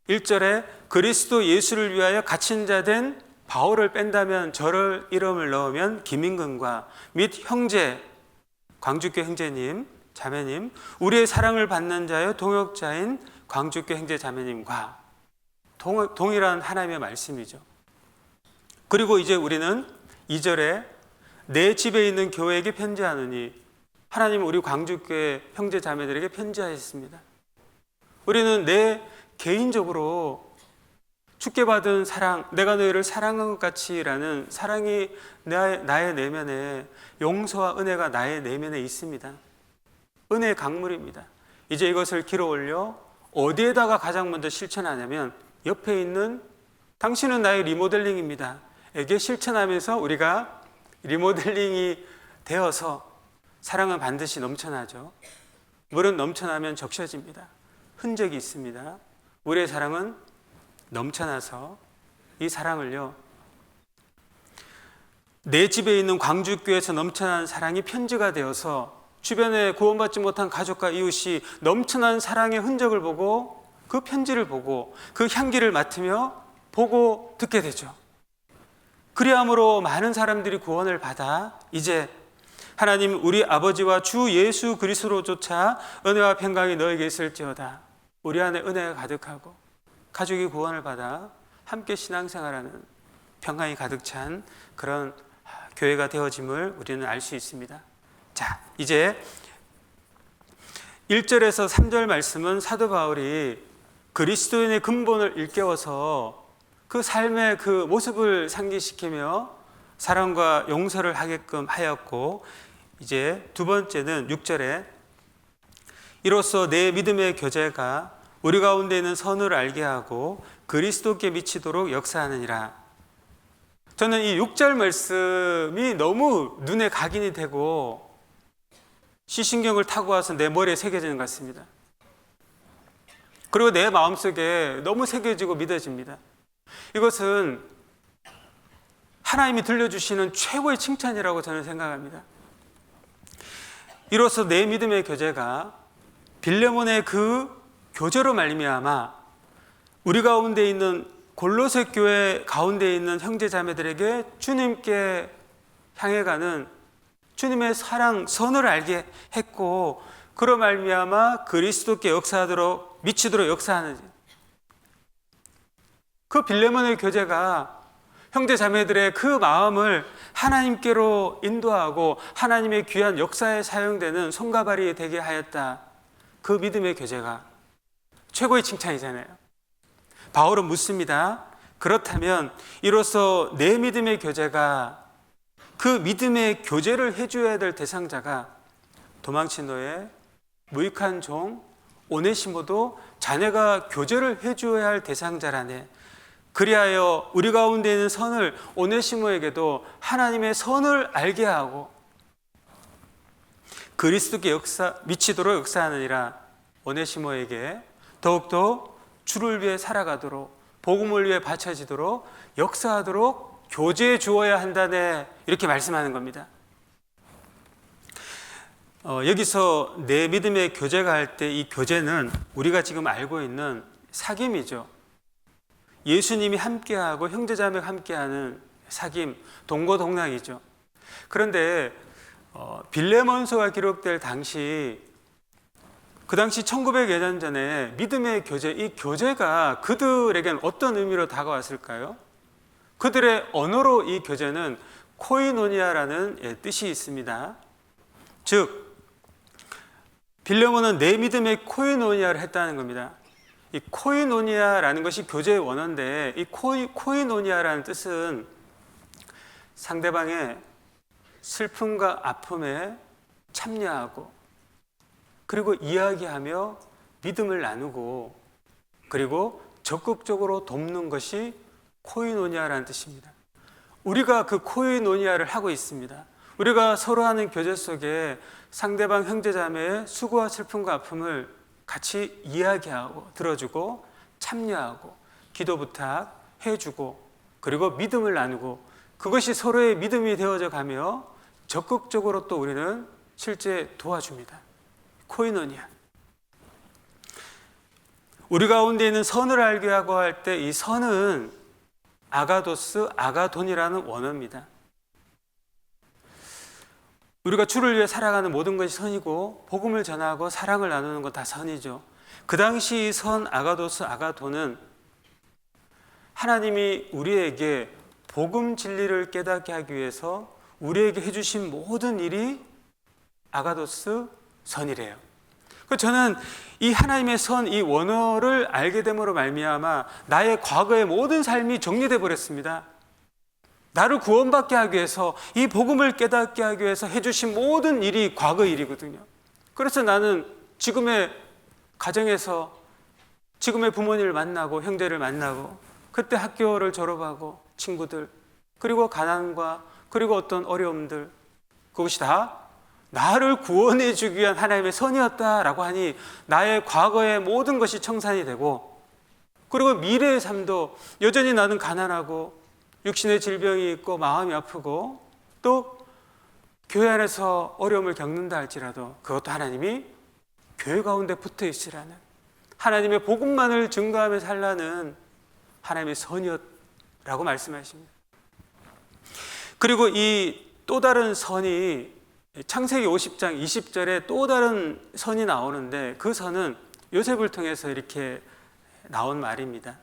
1절에 그리스도 예수를 위하여 갇힌 자 된 바울을 뺀다면 저를 이름을 넣으면 김인근과 및 형제, 광주교 형제님, 자매님, 우리의 사랑을 받는 자여 동역자인 광주교 형제 자매님과 동일한 하나님의 말씀이죠. 그리고 이제 우리는 2절에 내 집에 있는 교회에게 편지하노니, 하나님은 우리 광주교회 형제 자매들에게 편지하셨습니다. 우리는 내 개인적으로 주께 받은 사랑, 내가 너희를 사랑한 것 같이라는 사랑이 나의 내면에, 용서와 은혜가 나의 내면에 있습니다. 은혜의 강물입니다. 이제 이것을 길어 올려 어디에다가 가장 먼저 실천하냐면 옆에 있는 당신은 나의 리모델링입니다 에게 실천하면서 우리가 리모델링이 되어서 사랑은 반드시 넘쳐나죠. 물은 넘쳐나면 적셔집니다. 흔적이 있습니다. 우리의 사랑은 넘쳐나서 이 사랑을요, 내 집에 있는 광주교회에서 넘쳐난 사랑이 편지가 되어서 주변에 구원받지 못한 가족과 이웃이 넘쳐난 사랑의 흔적을 보고 그 편지를 보고 그 향기를 맡으며 보고 듣게 되죠. 그리함으로 많은 사람들이 구원을 받아 이제 하나님 우리 아버지와 주 예수 그리스도로조차 은혜와 평강이 너에게 있을지어다. 우리 안에 은혜가 가득하고 가족이 구원을 받아 함께 신앙생활하는 평강이 가득 찬 그런 교회가 되어짐을 우리는 알 수 있습니다. 자, 이제 1절에서 3절 말씀은 사도 바울이 그리스도인의 근본을 일깨워서 그 삶의 그 모습을 상기시키며 사랑과 용서를 하게끔 하였고, 이제 두 번째는 6절에 이로써 내 믿음의 교제가 우리 가운데 있는 선을 알게 하고 그리스도께 미치도록 역사하느니라. 저는 이 6절 말씀이 너무 눈에 각인이 되고 시신경을 타고 와서 내 머리에 새겨지는 것 같습니다. 그리고 내 마음속에 너무 새겨지고 믿어집니다. 이것은 하나님이 들려주시는 최고의 칭찬이라고 저는 생각합니다. 이로써 내 믿음의 교제가 빌레몬의 그 교제로 말미암아 우리 가운데 있는 골로새 교회 가운데 있는 형제 자매들에게 주님께 향해 가는 주님의 사랑, 선을 알게 했고, 그로 말미암아 그리스도께 역사하도록 미치도록 역사하는 그 빌레몬의 교제가 형제 자매들의 그 마음을 하나님께로 인도하고 하나님의 귀한 역사에 사용되는 손과 발이 되게 하였다. 그 믿음의 교제가 최고의 칭찬이잖아요. 바울은 묻습니다. 그렇다면 이로써 내 믿음의 교제가, 그 믿음의 교제를 해줘야 될 대상자가 도망친 너의 무익한 종 오네시모도 자네가 교제를 해줘야 할 대상자라네. 그리하여 우리 가운데 있는 선을 오네시모에게도 하나님의 선을 알게 하고 그리스도께 미치도록 역사하느니라. 오네시모에게 더욱더 주를 위해 살아가도록, 복음을 위해 바쳐지도록, 역사하도록 교제해 주어야 한다네, 이렇게 말씀하는 겁니다. 여기서 내 믿음의 교제가 할 때 이 교제는 우리가 지금 알고 있는 사귐이죠. 예수님이 함께하고 형제자매가 함께하는 사귐, 동고동락이죠. 그런데 빌레몬서가 기록될 당시, 그 당시 1900여 년 전에 믿음의 교제, 이 교제가 그들에게는 어떤 의미로 다가왔을까요? 그들의 언어로 이 교제는 코이노니아라는 뜻이 있습니다. 즉 빌레몬은 내 믿음의 코이노니아를 했다는 겁니다. 이 코이노니아라는 것이 교제의 원어인데, 이 코이노니아라는 뜻은 상대방의 슬픔과 아픔에 참여하고, 그리고 이야기하며 믿음을 나누고, 그리고 적극적으로 돕는 것이 코이노니아라는 뜻입니다. 우리가 그 코이노니아를 하고 있습니다. 우리가 서로 하는 교제 속에 상대방 형제자매의 수고와 슬픔과 아픔을 같이 이야기하고 들어주고 참여하고 기도 부탁해주고, 그리고 믿음을 나누고, 그것이 서로의 믿음이 되어져 가며 적극적으로 또 우리는 실제 도와줍니다. 코이노니아. 우리 가운데 있는 선을 알게 하고 할 때 이 선은 아가도스, 아가돈이라는 원어입니다. 우리가 주를 위해 살아가는 모든 것이 선이고, 복음을 전하고 사랑을 나누는 것 다 선이죠. 그 당시 선 아가도스, 아가돈은 하나님이 우리에게 복음 진리를 깨닫게 하기 위해서 우리에게 해주신 모든 일이 아가도스 선이래요. 저는 이 하나님의 선, 이 원어를 알게 됨으로 말미암아 나의 과거의 모든 삶이 정리돼 버렸습니다. 나를 구원받게 하기 위해서, 이 복음을 깨닫게 하기 위해서 해주신 모든 일이 과거 일이거든요. 그래서 나는 지금의 가정에서 지금의 부모님을 만나고 형제를 만나고, 그때 학교를 졸업하고 친구들, 그리고 가난과 그리고 어떤 어려움들, 그것이 다 나를 구원해 주기 위한 하나님의 선이었다라고 하니 나의 과거의 모든 것이 청산이 되고, 그리고 미래의 삶도 여전히 나는 가난하고 육신의 질병이 있고 마음이 아프고 또 교회 안에서 어려움을 겪는다 할지라도 그것도 하나님이 교회 가운데 붙어 있으라는, 하나님의 복음만을 증거하며 살라는 하나님의 선이었라고 말씀하십니다. 그리고 이 또 다른 선이 창세기 50장 20절에 또 다른 선이 나오는데, 그 선은 요셉을 통해서 이렇게 나온 말입니다.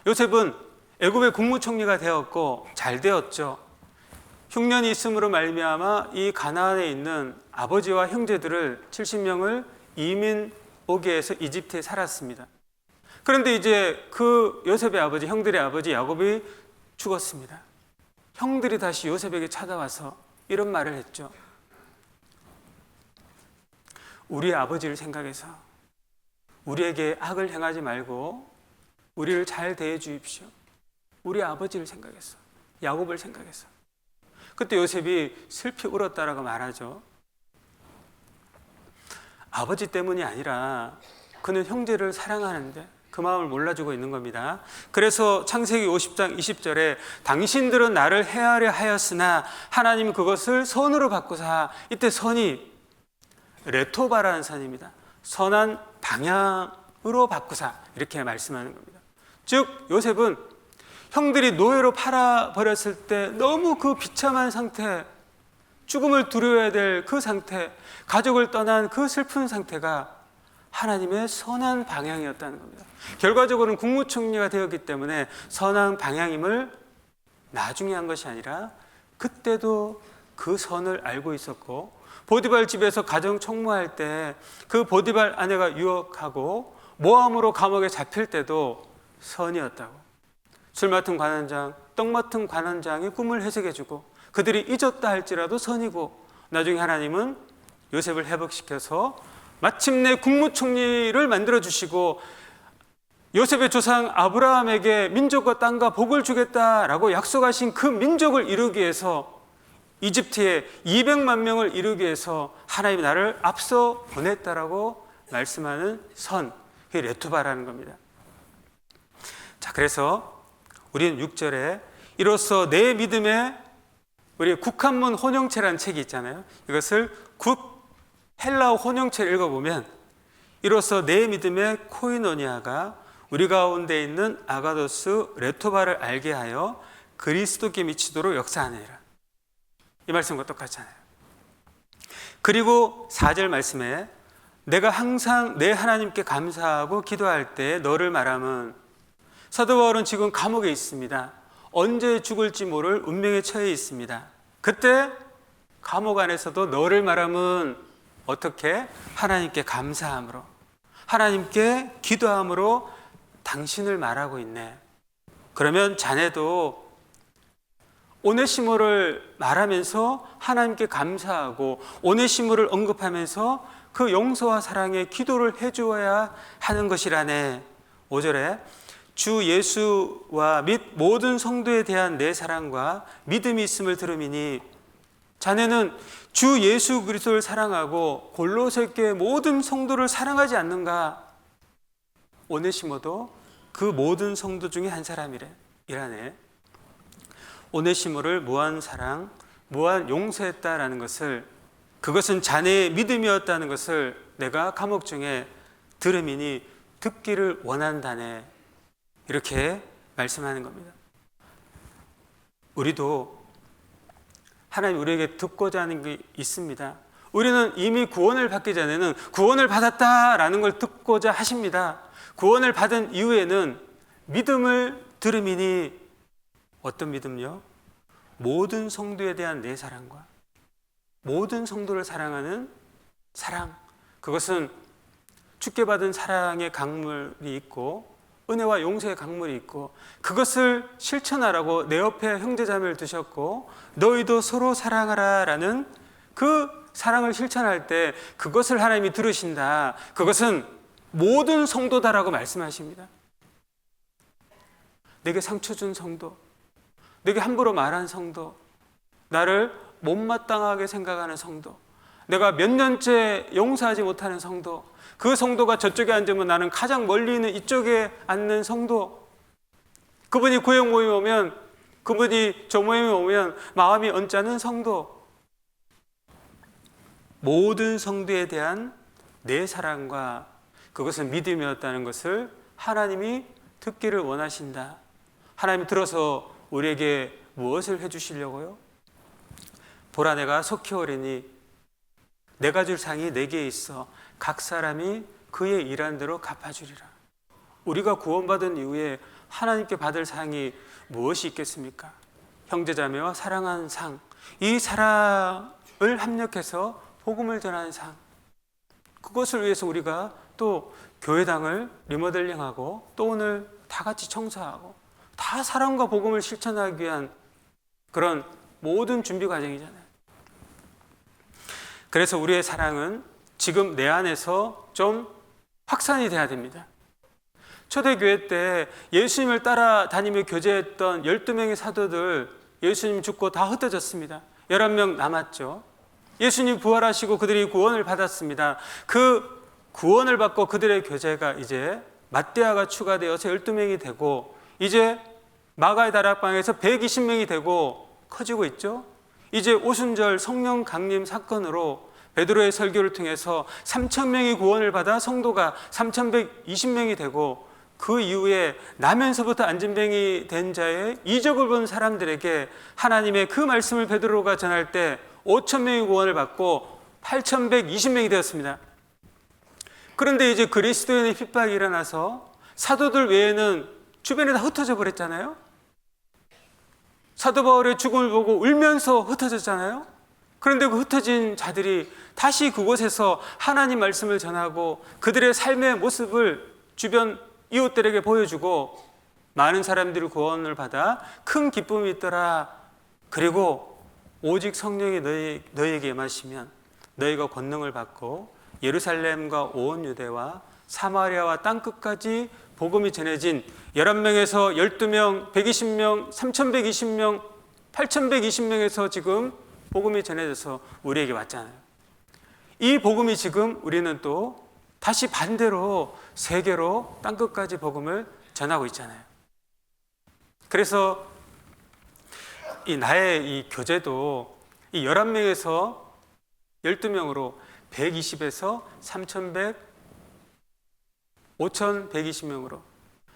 요셉은 애굽의 국무총리가 되었고 잘 되었죠. 흉년이 있음으로 말미암아 이 가나안에 있는 아버지와 형제들을 70명을 이민 오게 해서 이집트에 살았습니다. 그런데 이제 그 요셉의 아버지, 형들의 아버지 야곱이 죽었습니다. 형들이 다시 요셉에게 찾아와서 이런 말을 했죠. 우리 아버지를 생각해서 우리에게 악을 행하지 말고 우리를 잘 대해 주십시오. 우리 아버지를 생각해서, 야곱을 생각해서. 그때 요셉이 슬피 울었다라고 말하죠. 아버지 때문이 아니라 그는 형제를 사랑하는데 그 마음을 몰라주고 있는 겁니다. 그래서 창세기 50장 20절에 당신들은 나를 해하려 하였으나 하나님 그것을 선으로 바꾸사, 이때 선이 레토바라는 선입니다. 선한 방향으로 바꾸사, 이렇게 말씀하는 겁니다. 즉 요셉은 형들이 노예로 팔아버렸을 때 너무 그 비참한 상태, 죽음을 두려워야 될 그 상태, 가족을 떠난 그 슬픈 상태가 하나님의 선한 방향이었다는 겁니다. 결과적으로는 국무총리가 되었기 때문에 선한 방향임을 나중에 한 것이 아니라 그때도 그 선을 알고 있었고, 보디발 집에서 가정 총무할 때 그 보디발 아내가 유혹하고 모함으로 감옥에 잡힐 때도 선이었다고. 술 맡은 관원장, 떡 맡은 관원장이 꿈을 해석해주고 그들이 잊었다 할지라도 선이고, 나중에 하나님은 요셉을 회복시켜서 마침내 국무총리를 만들어주시고 요셉의 조상 아브라함에게 민족과 땅과 복을 주겠다라고 약속하신 그 민족을 이루기 위해서, 이집트에 200만 명을 이루기 위해서 하나님이 나를 앞서 보냈다라고 말씀하는 선, 그게 레토바라는 겁니다. 자, 그래서 우리는 6절에 이로써 내 믿음의 우리 국한문 혼용체라는 책이 있잖아요. 이것을 헬라어 혼용체를 읽어보면 이로써 내 믿음의 코이노니아가 우리 가운데 있는 아가도스 레토바를 알게 하여 그리스도께 미치도록 역사하느니라. 이 말씀과 똑같잖아요. 그리고 4절 말씀에 내가 항상 내 하나님께 감사하고 기도할 때 너를 말함은, 사도 바울은 지금 감옥에 있습니다. 언제 죽을지 모를 운명에 처해 있습니다. 그때 감옥 안에서도 너를 말함은 어떻게? 하나님께 감사함으로, 하나님께 기도함으로 당신을 말하고 있네. 그러면 자네도 오네시모를 말하면서 하나님께 감사하고 오네시모를 언급하면서 그 용서와 사랑에 기도를 해주어야 하는 것이라네. 5절에 주 예수와 및 모든 성도에 대한 내 사랑과 믿음이 있음을 들음이니 자네는 주 예수 그리스도를 사랑하고 골로새 교회 모든 성도를 사랑하지 않는가? 오네시모도 그 모든 성도 중에 한 사람이라네. 오네시모를 무한 사랑, 무한 용서했다라는 것을, 그것은 자네의 믿음이었다는 것을 내가 감옥 중에 들음이니 듣기를 원한다네. 이렇게 말씀하는 겁니다. 우리도 하나님 우리에게 듣고자 하는 게 있습니다. 우리는 이미 구원을 받기 전에는 구원을 받았다라는 걸 듣고자 하십니다. 구원을 받은 이후에는 믿음을 들음이니 어떤 믿음요? 모든 성도에 대한 내 사랑과 모든 성도를 사랑하는 사랑, 그것은 주께 받은 사랑의 강물이 있고 은혜와 용서의 강물이 있고 그것을 실천하라고 내 옆에 형제자매를 두셨고 너희도 서로 사랑하라 라는 그 사랑을 실천할 때 그것을 하나님이 들으신다. 그것은 모든 성도다라고 말씀하십니다. 내게 상처 준 성도, 내게 함부로 말한 성도, 나를 못마땅하게 생각하는 성도, 내가 몇 년째 용서하지 못하는 성도, 그 성도가 저쪽에 앉으면 나는 가장 멀리 있는 이쪽에 앉는 성도, 그분이 구역 모임 오면, 그분이 저 모임에 오면 마음이 언짢은 성도, 모든 성도에 대한 내 사랑과 그것은 믿음이었다는 것을 하나님이 듣기를 원하신다. 하나님이 들어서 우리에게 무엇을 해주시려고요? 보라, 내가 속히 오리니 내가 줄 상이 내게 있어 각 사람이 그의 일한 대로 갚아주리라. 우리가 구원받은 이후에 하나님께 받을 상이 무엇이 있겠습니까? 형제자매와 사랑하는 상, 이 사랑을 합력해서 복음을 전하는 상, 그것을 위해서 우리가 또 교회당을 리모델링하고 또 오늘 다 같이 청소하고 다 사랑과 복음을 실천하기 위한 그런 모든 준비 과정이잖아요. 그래서 우리의 사랑은 지금 내 안에서 좀 확산이 돼야 됩니다. 초대교회 때 예수님을 따라다니며 교제했던 12명의 사도들, 예수님 죽고 다 흩어졌습니다. 11명 남았죠. 예수님 부활하시고 그들이 구원을 받았습니다. 그 구원을 받고 그들의 교제가 이제 맏대아가 추가되어서 12명이 되고 이제 마가의 다락방에서 120명이 되고 커지고 있죠. 이제 오순절 성령 강림 사건으로 베드로의 설교를 통해서 3,000명이 구원을 받아 성도가 3,120명이 되고 그 이후에 나면서부터 안진뱅이 된 자의 이적을 본 사람들에게 하나님의 그 말씀을 베드로가 전할 때 5,000명이 구원을 받고 8,120명이 되었습니다. 그런데 이제 그리스도인의 핍박이 일어나서 사도들 외에는 주변에 다 흩어져 버렸잖아요. 사도 바울의 죽음을 보고 울면서 흩어졌잖아요. 그런데 그 흩어진 자들이 다시 그곳에서 하나님 말씀을 전하고 그들의 삶의 모습을 주변 이웃들에게 보여주고 많은 사람들이 구원을 받아 큰 기쁨이 있더라. 그리고 오직 성령이 너희에게 임하시면 너희가 권능을 받고 예루살렘과 온 유대와 사마리아와 땅끝까지 복음이 전해진 11명에서 12명, 120명, 3,120명, 8,120명에서 지금 복음이 전해져서 우리에게 왔잖아요. 이 복음이 지금 우리는 또 다시 반대로 세계로 땅끝까지 복음을 전하고 있잖아요. 그래서 나의 이 교제도 이 11명에서 12명으로 120에서 3100, 5120명으로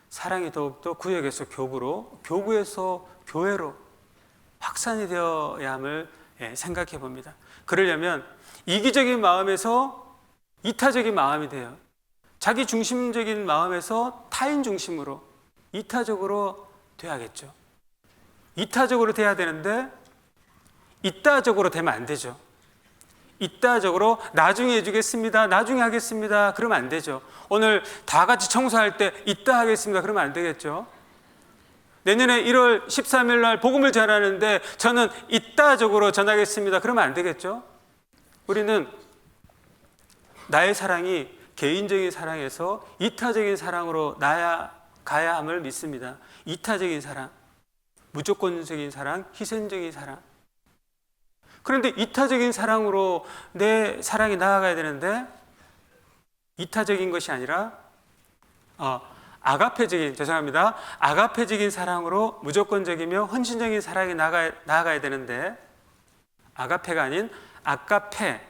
사랑이 더욱더 구역에서 교구로, 교구에서 교회로 확산이 되어야 함을 생각해 봅니다. 그러려면 이기적인 마음에서 이타적인 마음이 돼요. 자기 중심적인 마음에서 타인 중심으로 이타적으로 돼야겠죠. 이타적으로 돼야 되는데 이따적으로 되면 안 되죠. 이따적으로 나중에 해주겠습니다, 나중에 하겠습니다 그러면 안 되죠. 오늘 다 같이 청소할 때 이따 하겠습니다 그러면 안 되겠죠. 내년에 1월 13일 날 복음을 전하는데 저는 이따적으로 전하겠습니다 그러면 안 되겠죠. 우리는 나의 사랑이 개인적인 사랑에서 이타적인 사랑으로 나아가야 함을 믿습니다. 이타적인 사랑, 무조건적인 사랑, 희생적인 사랑. 그런데 이타적인 사랑으로 내 사랑이 나아가야 되는데 이타적인 것이 아니라 아가페적인 사랑으로 무조건적이며 헌신적인 사랑이 나아가야 되는데 아가페가 아닌 아까페,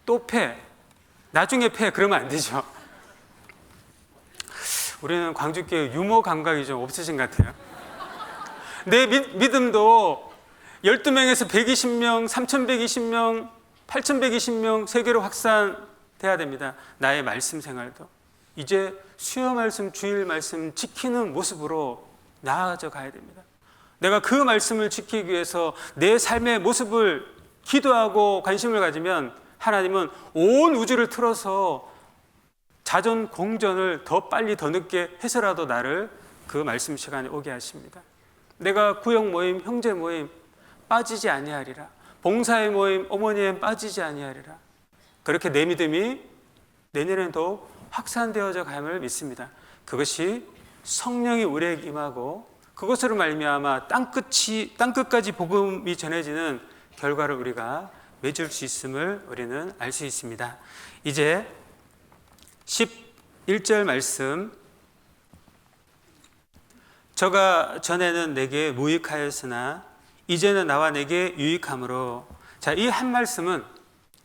또 페, 나중에 페 그러면 안 되죠. 우리는 광주교회 유머 감각이 좀 없으신 것 같아요. 내 믿음도 12명에서 120명, 3120명, 8120명 세계로 확산돼야 됩니다. 나의 말씀 생활도 이제 수요 말씀, 주일 말씀 지키는 모습으로 나아져 가야 됩니다. 내가 그 말씀을 지키기 위해서 내 삶의 모습을 기도하고 관심을 가지면 하나님은 온 우주를 틀어서 자전 공전을 더 빨리 더 늦게 해서라도 나를 그 말씀 시간에 오게 하십니다. 내가 구역 모임, 형제 모임 빠지지 아니하리라. 봉사의 모임, 어머니에 빠지지 아니하리라. 그렇게 내 믿음이 내년에는 더욱 확산되어져 감을 믿습니다. 그것이 성령이 우리에게 임하고 그것으로 말미암아 땅끝까지 복음이 전해지는 결과를 우리가 맺을 수 있음을 우리는 알 수 있습니다. 이제 11절 말씀, 저가 전에는 내게 무익하였으나 이제는 나와 내게 유익함으로. 자, 이 한 말씀은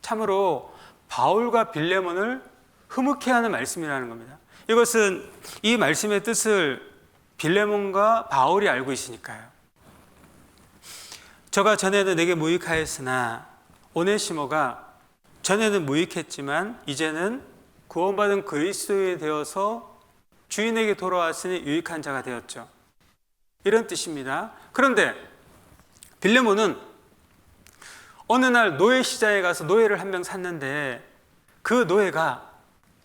참으로 바울과 빌레몬을 흐뭇해하는 말씀이라는 겁니다. 이것은 이 말씀의 뜻을 빌레몬과 바울이 알고 있으니까요. 저가 전에는 내게 무익하였으나, 오네시모가 전에는 무익했지만 이제는 구원받은 그리스도인이 되어서 주인에게 돌아왔으니 유익한 자가 되었죠. 이런 뜻입니다. 그런데 빌레몬은 어느 날 노예 시장에 가서 노예를 한 명 샀는데 그 노예가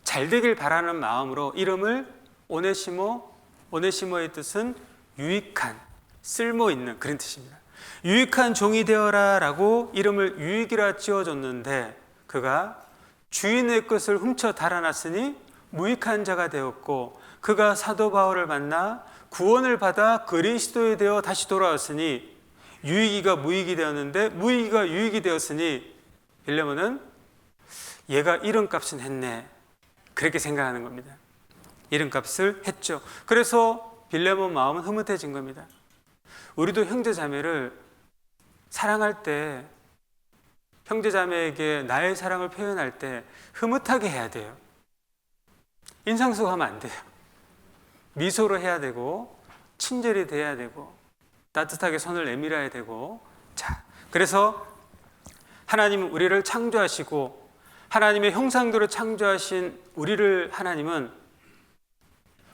잘 되길 바라는 마음으로 이름을 오네시모의 뜻은 유익한, 쓸모 있는 그런 뜻입니다. 유익한 종이 되어라 라고 이름을 유익이라 지어줬는데 그가 주인의 것을 훔쳐 달아났으니 무익한 자가 되었고, 그가 사도 바울을 만나 구원을 받아 그리스도에 되어 다시 돌아왔으니 유익이가 무익이 되었는데 무익이가 유익이 되었으니 빌레몬은 얘가 이름값은 했네, 그렇게 생각하는 겁니다. 이름값을 했죠. 그래서 빌레몬 마음은 흐뭇해진 겁니다. 우리도 형제자매를 사랑할 때, 형제자매에게 나의 사랑을 표현할 때 흐뭇하게 해야 돼요. 인상 쓰고 하면 안 돼요. 미소로 해야 되고 친절히 대해야 되고 따뜻하게 손을 내밀어야 되고. 자, 그래서 하나님은 우리를 창조하시고 하나님의 형상대로 창조하신 우리를 하나님은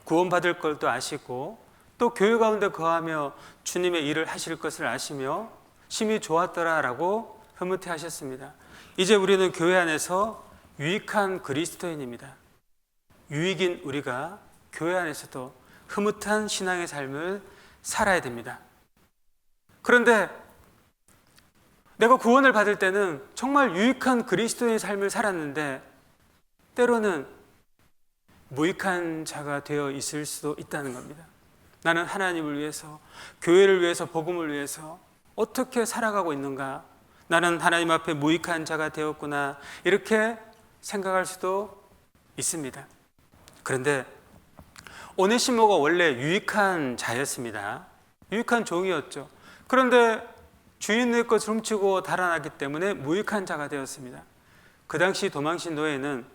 구원받을 것도 아시고 또 교회 가운데 거하며 주님의 일을 하실 것을 아시며 심히 좋았더라라고 흐뭇해 하셨습니다. 이제 우리는 교회 안에서 유익한 그리스도인입니다. 유익인 우리가 교회 안에서도 흐뭇한 신앙의 삶을 살아야 됩니다. 그런데 내가 구원을 받을 때는 정말 유익한 그리스도인의 삶을 살았는데 때로는 무익한 자가 되어 있을 수도 있다는 겁니다. 나는 하나님을 위해서, 교회를 위해서, 복음을 위해서 어떻게 살아가고 있는가? 나는 하나님 앞에 무익한 자가 되었구나, 이렇게 생각할 수도 있습니다. 그런데 오네시모가 원래 유익한 자였습니다. 유익한 종이었죠. 그런데 주인의 것을 훔치고 달아나기 때문에 무익한 자가 되었습니다. 그 당시 도망친 노예는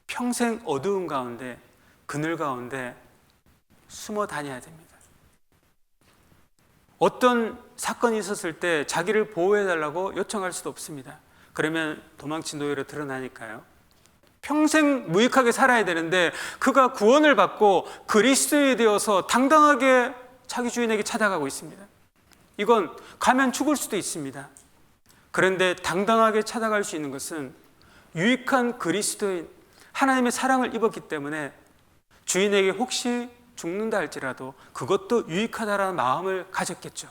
평생 어두운 가운데, 그늘 가운데 숨어 다녀야 됩니다. 어떤 사건이 있었을 때 자기를 보호해달라고 요청할 수도 없습니다. 그러면 도망친 노예로 드러나니까요. 평생 무익하게 살아야 되는데 그가 구원을 받고 그리스도인이 되어서 당당하게 자기 주인에게 찾아가고 있습니다. 이건 가면 죽을 수도 있습니다. 그런데 당당하게 찾아갈 수 있는 것은 유익한 그리스도인, 하나님의 사랑을 입었기 때문에 주인에게 혹시 죽는다 할지라도 그것도 유익하다라는 마음을 가졌겠죠.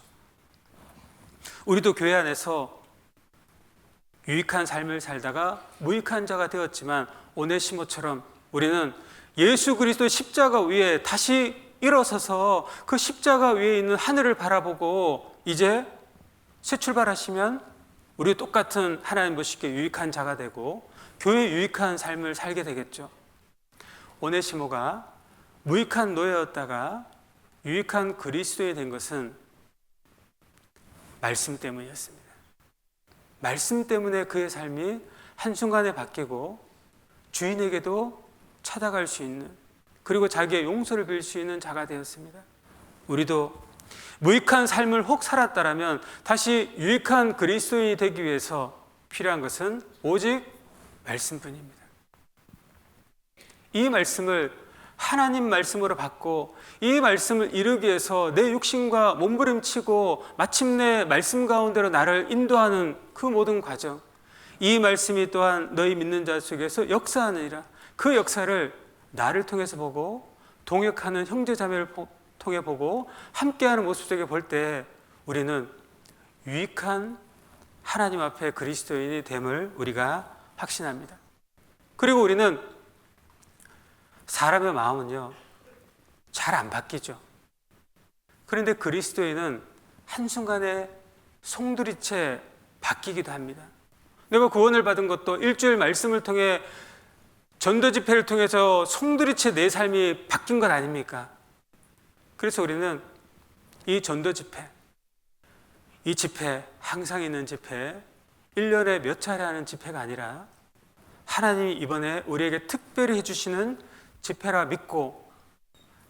우리도 교회 안에서 유익한 삶을 살다가 무익한 자가 되었지만 오네시모처럼 우리는 예수 그리스도의 십자가 위에 다시 일어서서 그 십자가 위에 있는 하늘을 바라보고 이제 새 출발하시면 우리 똑같은 하나님 보시기에 유익한 자가 되고 교회 유익한 삶을 살게 되겠죠. 오네시모가 무익한 노예였다가 유익한 그리스도인이 된 것은 말씀 때문이었습니다. 말씀 때문에 그의 삶이 한순간에 바뀌고 주인에게도 찾아갈 수 있는, 그리고 자기의 용서를 빌 수 있는 자가 되었습니다. 우리도 무익한 삶을 혹 살았다라면 다시 유익한 그리스도인이 되기 위해서 필요한 것은 오직 말씀뿐입니다. 이 말씀을 하나님 말씀으로 받고 이 말씀을 이루기 위해서 내 육신과 몸부림치고 마침내 말씀 가운데로 나를 인도하는 그 모든 과정, 이 말씀이 또한 너희 믿는 자 속에서 역사하느니라. 그 역사를 나를 통해서 보고 동역하는 형제 자매를 통해 보고 함께하는 모습 속에 볼 때 우리는 유익한 하나님 앞에 그리스도인이 됨을 우리가 확신합니다. 그리고 우리는 사람의 마음은요 잘 안 바뀌죠. 그런데 그리스도인은 한순간에 송두리째 바뀌기도 합니다. 내가 구원을 받은 것도 일주일 말씀을 통해 전도 집회를 통해서 송두리째 내 삶이 바뀐 것 아닙니까? 그래서 우리는 이 전도 집회, 이 집회, 항상 있는 집회, 1년에 몇 차례 하는 집회가 아니라 하나님이 이번에 우리에게 특별히 해주시는 집회라 믿고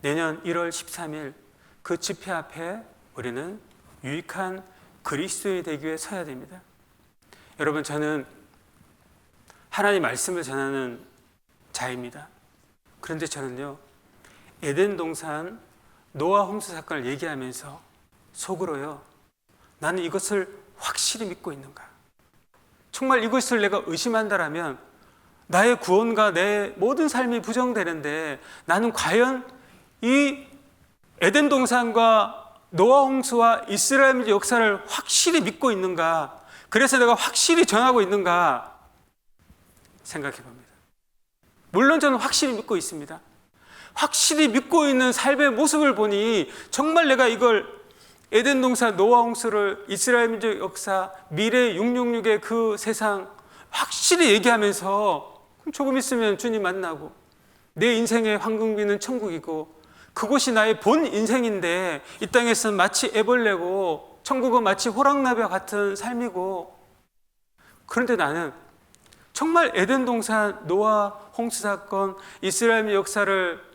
내년 1월 13일 그 집회 앞에 우리는 유익한 그리스도인이 되기 위해 서야 됩니다. 여러분, 저는 하나님 말씀을 전하는 자입니다. 그런데 저는요 에덴 동산 노아 홍수 사건을 얘기하면서 속으로요, 나는 이것을 확실히 믿고 있는가? 정말 이것을 내가 의심한다라면 나의 구원과 내 모든 삶이 부정되는데 나는 과연 이 에덴 동산과 노아 홍수와 이스라엘 역사를 확실히 믿고 있는가? 그래서 내가 확실히 전하고 있는가? 생각해 봅니다. 물론 저는 확실히 믿고 있습니다. 확실히 믿고 있는 삶의 모습을 보니 정말 내가 이걸 에덴 동산 노아 홍수를 이스라엘 민족 역사 미래 666의 그 세상 확실히 얘기하면서 조금 있으면 주님 만나고 내 인생의 황금비는 천국이고 그곳이 나의 본 인생인데 이 땅에서는 마치 애벌레고 천국은 마치 호랑나비와 같은 삶이고, 그런데 나는 정말 에덴 동산 노아 홍수 사건 이스라엘 역사를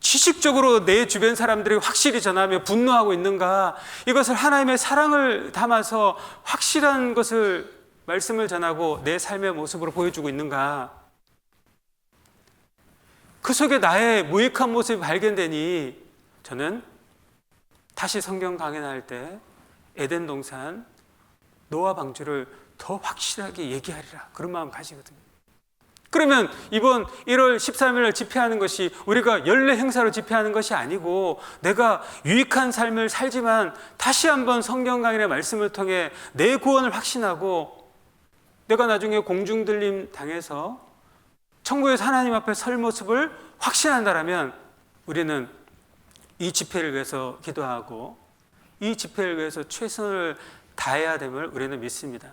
지식적으로 내 주변 사람들에게 확실히 전하며 분노하고 있는가? 이것을 하나님의 사랑을 담아서 확실한 것을 말씀을 전하고 내 삶의 모습으로 보여주고 있는가? 그 속에 나의 무익한 모습이 발견되니 저는 다시 성경 강연할 때 에덴 동산 노아 방주를 더 확실하게 얘기하리라, 그런 마음 가지거든요. 그러면 이번 1월 13일 집회하는 것이 우리가 연례 행사로 집회하는 것이 아니고 내가 유익한 삶을 살지만 다시 한번 성경 강연의 말씀을 통해 내 구원을 확신하고 내가 나중에 공중들림 당해서 천국에서 하나님 앞에 설 모습을 확신한다라면 우리는 이 집회를 위해서 기도하고 이 집회를 위해서 최선을 다해야 됨을 우리는 믿습니다.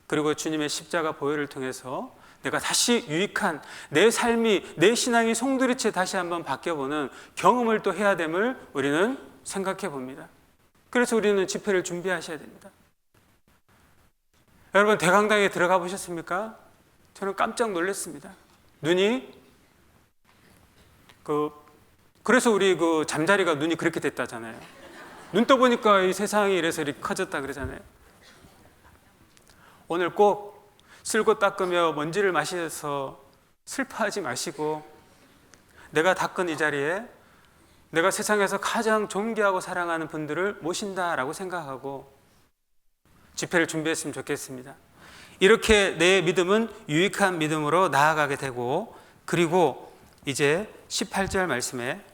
그리고 주님의 십자가 보혈을 통해서 내가 다시 유익한 내 삶이, 내 신앙이 송두리째 다시 한번 바뀌어보는 경험을 또 해야 됨을 우리는 생각해 봅니다. 그래서 우리는 집회를 준비하셔야 됩니다. 여러분, 대강당에 들어가 보셨습니까? 저는 깜짝 놀랐습니다. 눈이 그래서 우리 잠자리가 눈이 그렇게 됐다잖아요. 눈 떠보니까 이 세상이 이래서 이렇게 커졌다 그러잖아요. 오늘 꼭 쓸고 닦으며 먼지를 마셔서 슬퍼하지 마시고, 내가 닦은 이 자리에 내가 세상에서 가장 존귀하고 사랑하는 분들을 모신다라고 생각하고 집회를 준비했으면 좋겠습니다. 이렇게 내 믿음은 유익한 믿음으로 나아가게 되고, 그리고 이제 18절 말씀에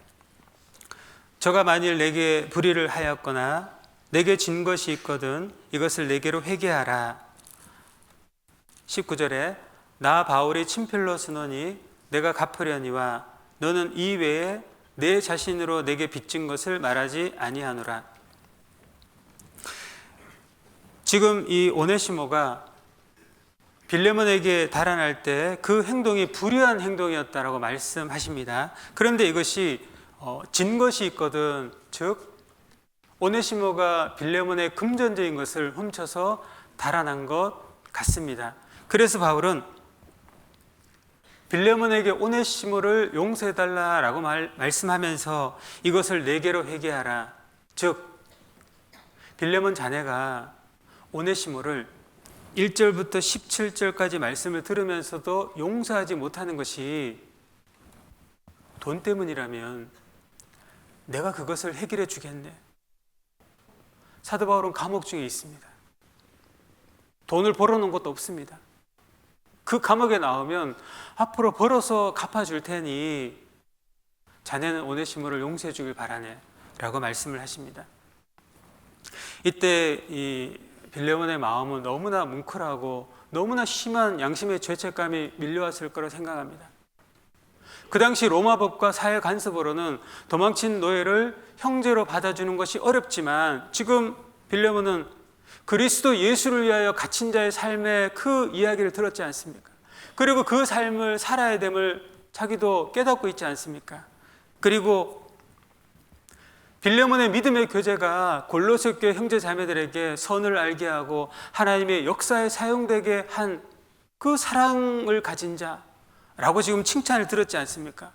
저가 만일 내게 불의를 하였거나 내게 진 것이 있거든 이것을 내게로 회개하라. 19절에 나 바울이 친필로 쓰노니 내가 갚으려니와 너는 이 외에 내 자신으로 내게 빚진 것을 말하지 아니하노라. 지금 이 오네시모가 빌레몬에게 달아날 때 그 행동이 불의한 행동이었다라고 말씀하십니다. 그런데 이것이 진 것이 있거든, 즉 오네시모가 빌레몬의 금전적인 것을 훔쳐서 달아난 것 같습니다. 그래서 바울은 빌레몬에게 오네시모를 용서해달라라고 말씀하면서 이것을 내게로 회개하라. 즉 빌레몬 자네가 오네시모를 1절부터 17절까지 말씀을 들으면서도 용서하지 못하는 것이 돈 때문이라면 내가 그것을 해결해 주겠네. 사도 바울은 감옥 중에 있습니다. 돈을 벌어놓은 것도 없습니다. 그 감옥에 나오면 앞으로 벌어서 갚아줄 테니 자네는 오네시모를 용서해 주길 바라네 라고 말씀을 하십니다. 이때 이 빌레몬의 마음은 너무나 뭉클하고 너무나 심한 양심의 죄책감이 밀려왔을 거라 생각합니다. 그 당시 로마법과 사회 간섭으로는 도망친 노예를 형제로 받아주는 것이 어렵지만 지금 빌레몬은 그리스도 예수를 위하여 갇힌 자의 삶의 그 이야기를 들었지 않습니까? 그리고 그 삶을 살아야 됨을 자기도 깨닫고 있지 않습니까? 그리고 빌레몬의 믿음의 교제가 골로새 교회 형제 자매들에게 선을 알게 하고 하나님의 역사에 사용되게 한 그 사랑을 가진 자라고 지금 칭찬을 들었지 않습니까?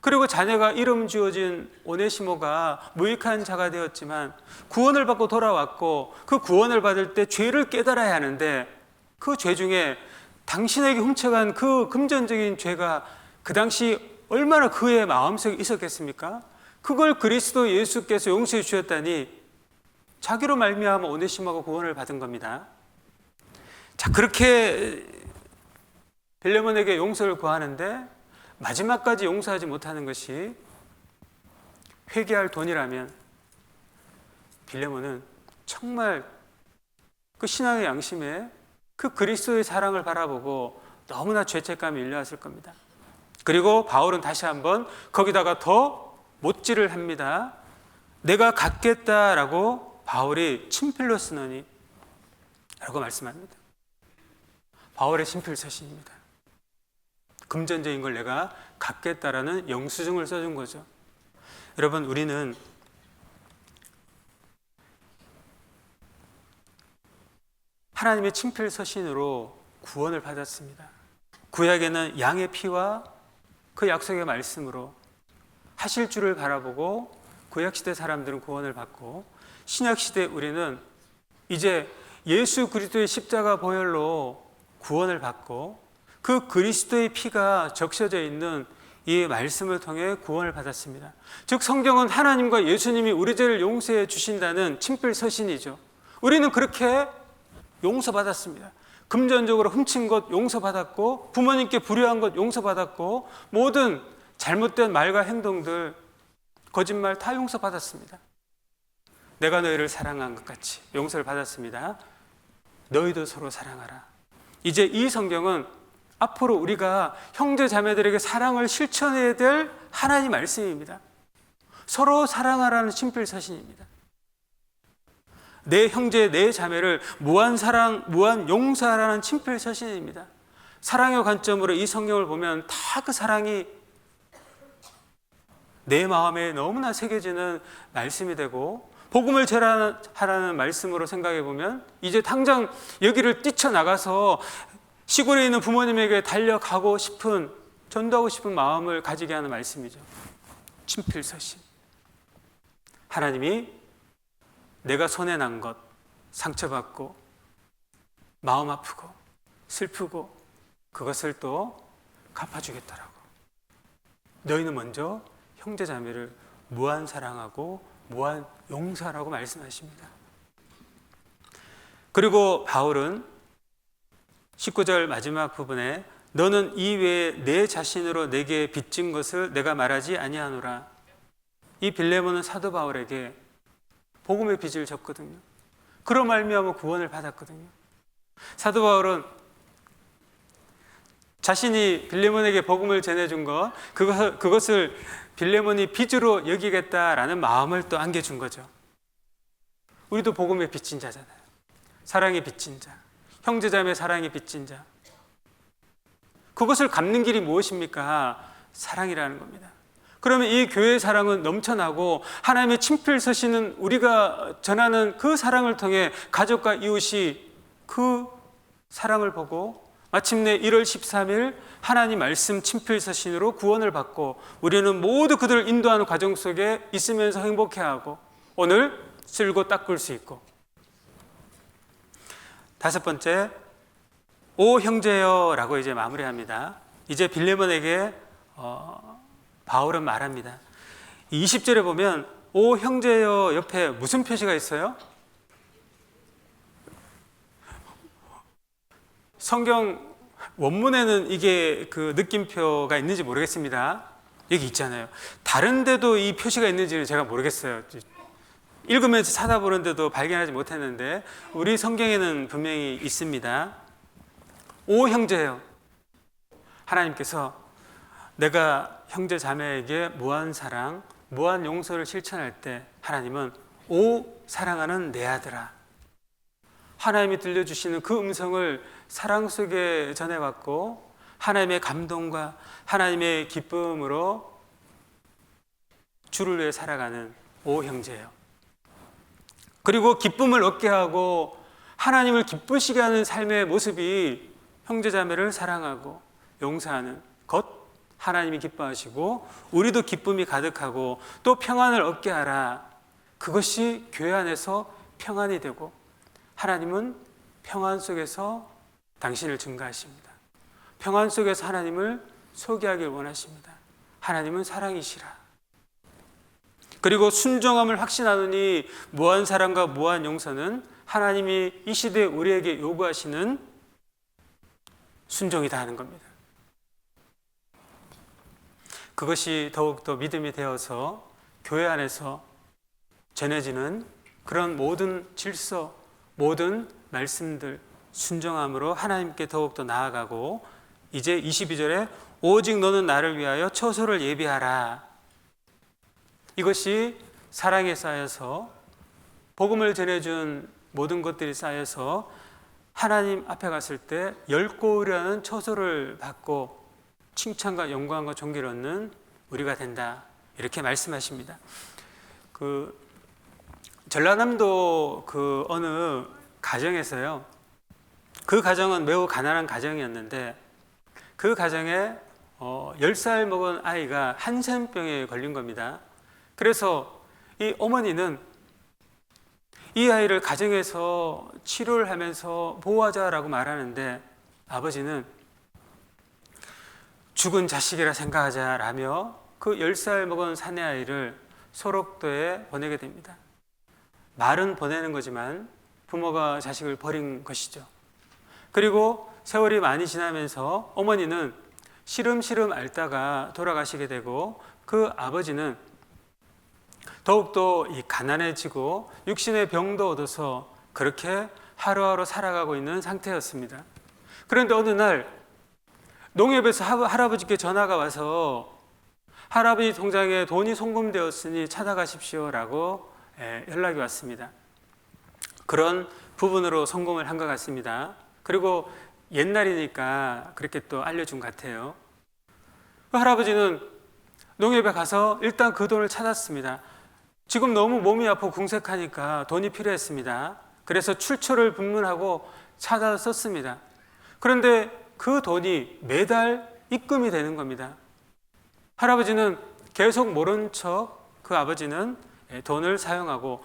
그리고 자녀가 이름 지어진 오네시모가 무익한 자가 되었지만 구원을 받고 돌아왔고 그 구원을 받을 때 죄를 깨달아야 하는데 그 죄 중에 당신에게 훔쳐간 그 금전적인 죄가 그 당시 얼마나 그의 마음속에 있었겠습니까? 그걸 그리스도 예수께서 용서해 주셨다니 자기로 말미암아 오네시모가 구원을 받은 겁니다. 자, 그렇게 빌레몬에게 용서를 구하는데 마지막까지 용서하지 못하는 것이 회개할 돈이라면 빌레몬은 정말 그 신앙의 양심에 그 그리스도의 사랑을 바라보고 너무나 죄책감이 밀려왔을 겁니다. 그리고 바울은 다시 한번 거기다가 더 못질을 합니다. 내가 갚겠다라고 바울이 친필로 쓰노니 라고 말씀합니다. 바울의 친필 서신입니다. 금전적인 걸 내가 갚겠다라는 영수증을 써준 거죠. 여러분, 우리는 하나님의 친필 서신으로 구원을 받았습니다. 구약에는 양의 피와 그 약속의 말씀으로 하실 줄을 바라보고 구약시대 사람들은 구원을 받고, 신약시대 우리는 이제 예수 그리스도의 십자가 보혈로 구원을 받고 그 그리스도의 피가 적셔져 있는 이 말씀을 통해 구원을 받았습니다. 즉 성경은 하나님과 예수님이 우리 죄를 용서해 주신다는 친필 서신이죠. 우리는 그렇게 용서받았습니다. 금전적으로 훔친 것 용서받았고, 부모님께 불효한 것 용서받았고, 모든 잘못된 말과 행동들, 거짓말 다 용서받았습니다. 내가 너희를 사랑한 것 같이 용서를 받았습니다. 너희도 서로 사랑하라. 이제 이 성경은 앞으로 우리가 형제 자매들에게 사랑을 실천해야 될 하나님 말씀입니다. 서로 사랑하라는 친필 서신입니다. 내 형제, 내 자매를 무한 사랑, 무한 용서하라는 친필서신입니다. 사랑의 관점으로 이 성경을 보면 다 그 사랑이 내 마음에 너무나 새겨지는 말씀이 되고, 복음을 전하라는 말씀으로 생각해 보면 이제 당장 여기를 뛰쳐나가서 시골에 있는 부모님에게 달려가고 싶은, 전도하고 싶은 마음을 가지게 하는 말씀이죠. 친필서신. 하나님이 내가 손해난 것, 상처받고 마음 아프고 슬프고 그것을 또 갚아주겠다라고. 너희는 먼저 형제 자매를 무한 사랑하고 무한 용서하라고 말씀하십니다. 그리고 바울은 19절 마지막 부분에 너는 이외에 내 자신으로 내게 빚진 것을 내가 말하지 아니하노라. 이 빌레몬은 사도 바울에게 복음의 빚을 졌거든요. 그로 말미암아 구원을 받았거든요. 사도 바울은 자신이 빌레몬에게 복음을 전해준 것, 그것을 빌레몬이 빚으로 여기겠다라는 마음을 또 안겨준 거죠. 우리도 복음의 빚진 자잖아요. 사랑의 빚진 자, 형제자매 사랑의 빚진 자. 그것을 갚는 길이 무엇입니까? 사랑이라는 겁니다. 그러면 이 교회의 사랑은 넘쳐나고 하나님의 친필서신은 우리가 전하는 그 사랑을 통해 가족과 이웃이 그 사랑을 보고 마침내 1월 13일 하나님 말씀 친필서신으로 구원을 받고 우리는 모두 그들을 인도하는 과정 속에 있으면서 행복해하고 오늘 쓸고 닦을 수 있고. 다섯 번째, 오 형제여 라고 이제 마무리합니다. 이제 빌레몬에게 바울은 말합니다. 20절에 보면 오 형제여 옆에 무슨 표시가 있어요? 성경 원문에는 이게 그 느낌표가 있는지 모르겠습니다. 여기 있잖아요. 다른 데도 이 표시가 있는지는 제가 모르겠어요. 읽으면서 찾아보는데도 발견하지 못했는데 우리 성경에는 분명히 있습니다. 오 형제여, 하나님께서 내가 형제 자매에게 무한 사랑, 무한 용서를 실천할 때 하나님은 오 사랑하는 내 아들아, 하나님이 들려주시는 그 음성을 사랑 속에 전해왔고 하나님의 감동과 하나님의 기쁨으로 주를 위해 살아가는 오 형제요. 그리고 기쁨을 얻게 하고 하나님을 기쁘시게 하는 삶의 모습이 형제자매를 사랑하고 용서하는 것, 하나님이 기뻐하시고 우리도 기쁨이 가득하고 또 평안을 얻게 하라. 그것이 교회 안에서 평안이 되고 하나님은 평안 속에서 당신을 증거하십니다. 평안 속에서 하나님을 소개하길 원하십니다. 하나님은 사랑이시라. 그리고 순종함을 확신하느니 무한 사랑과 무한 용서는 하나님이 이 시대에 우리에게 요구하시는 순종이다 하는 겁니다. 그것이 더욱더 믿음이 되어서 교회 안에서 전해지는 그런 모든 질서, 모든 말씀들 순종함으로 하나님께 더욱더 나아가고 이제 22절에 오직 너는 나를 위하여 처소를 예비하라. 이것이 사랑에 쌓여서 복음을 전해준 모든 것들이 쌓여서 하나님 앞에 갔을 때 열고우려는 처소를 받고 칭찬과 영광과 존귀를 얻는 우리가 된다. 이렇게 말씀하십니다. 전라남도 어느 가정에서요. 그 가정은 매우 가난한 가정이었는데 그 가정에 10살 먹은 아이가 한센병에 걸린 겁니다. 그래서 이 어머니는 이 아이를 가정에서 치료를 하면서 보호하자라고 말하는데 아버지는 죽은 자식이라 생각하자라며 그 10살 먹은 사내 아이를 소록도에 보내게 됩니다. 말은 보내는 거지만 부모가 자식을 버린 것이죠. 그리고 세월이 많이 지나면서 어머니는 시름시름 앓다가 돌아가시게 되고 그 아버지는 더욱더 가난해지고 육신의 병도 얻어서 그렇게 하루하루 살아가고 있는 상태였습니다. 그런데 어느 날 농협에서 할아버지께 전화가 와서 할아버지 통장에 돈이 송금되었으니 찾아가십시오라고 연락이 왔습니다. 그런 부분으로 성공을 한 것 같습니다. 그리고 옛날이니까 그렇게 또 알려준 것 같아요. 그 할아버지는 농협에 가서 일단 그 돈을 찾았습니다. 지금 너무 몸이 아프고 궁색하니까 돈이 필요했습니다. 그래서 출처를 불문하고 찾아서 썼습니다. 그런데 그 돈이 매달 입금이 되는 겁니다. 할아버지는 계속 모른 척 그 아버지는 돈을 사용하고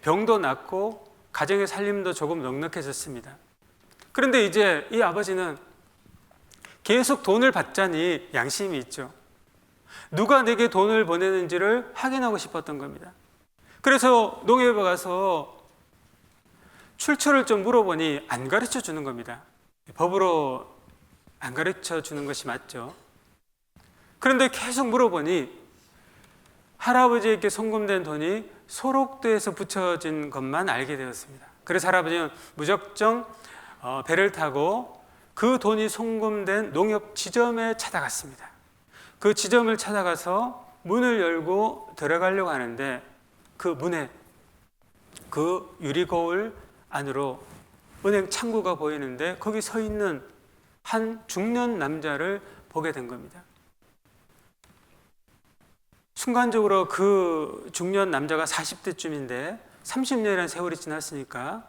병도 낫고 가정의 살림도 조금 넉넉해졌습니다. 그런데 이제 이 아버지는 계속 돈을 받자니 양심이 있죠. 누가 내게 돈을 보내는지를 확인하고 싶었던 겁니다. 그래서 농협에 가서 출처를 좀 물어보니 안 가르쳐 주는 겁니다. 법으로 안 가르쳐 주는 것이 맞죠. 그런데 계속 물어보니 할아버지에게 송금된 돈이 소록도에서 붙여진 것만 알게 되었습니다. 그래서 할아버지는 무작정 배를 타고 그 돈이 송금된 농협 지점에 찾아갔습니다. 그 지점을 찾아가서 문을 열고 들어가려고 하는데 그 문에 그 유리거울 안으로 은행 창구가 보이는데 거기 서 있는 한 중년 남자를 보게 된 겁니다. 순간적으로 그 중년 남자가 40대쯤인데 30년이라는 세월이 지났으니까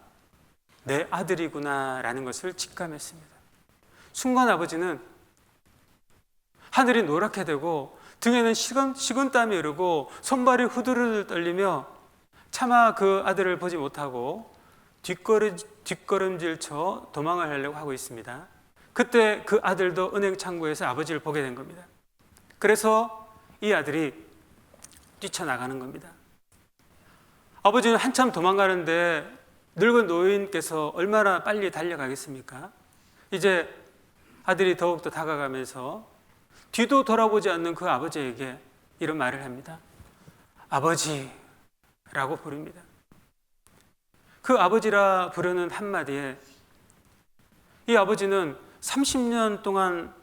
내 아들이구나 라는 것을 직감했습니다. 순간 아버지는 하늘이 노랗게 되고 등에는 식은땀이 흐르고 손발이 후들후들 떨리며 차마 그 아들을 보지 못하고 뒷걸음질 쳐 도망을 하려고 하고 있습니다. 그때 그 아들도 은행 창구에서 아버지를 보게 된 겁니다. 그래서 이 아들이 뛰쳐나가는 겁니다. 아버지는 한참 도망가는데 늙은 노인께서 얼마나 빨리 달려가겠습니까? 이제 아들이 더욱더 다가가면서 뒤도 돌아보지 않는 그 아버지에게 이런 말을 합니다. 아버지라고 부릅니다. 그 아버지라 부르는 한마디에 이 아버지는 30년 동안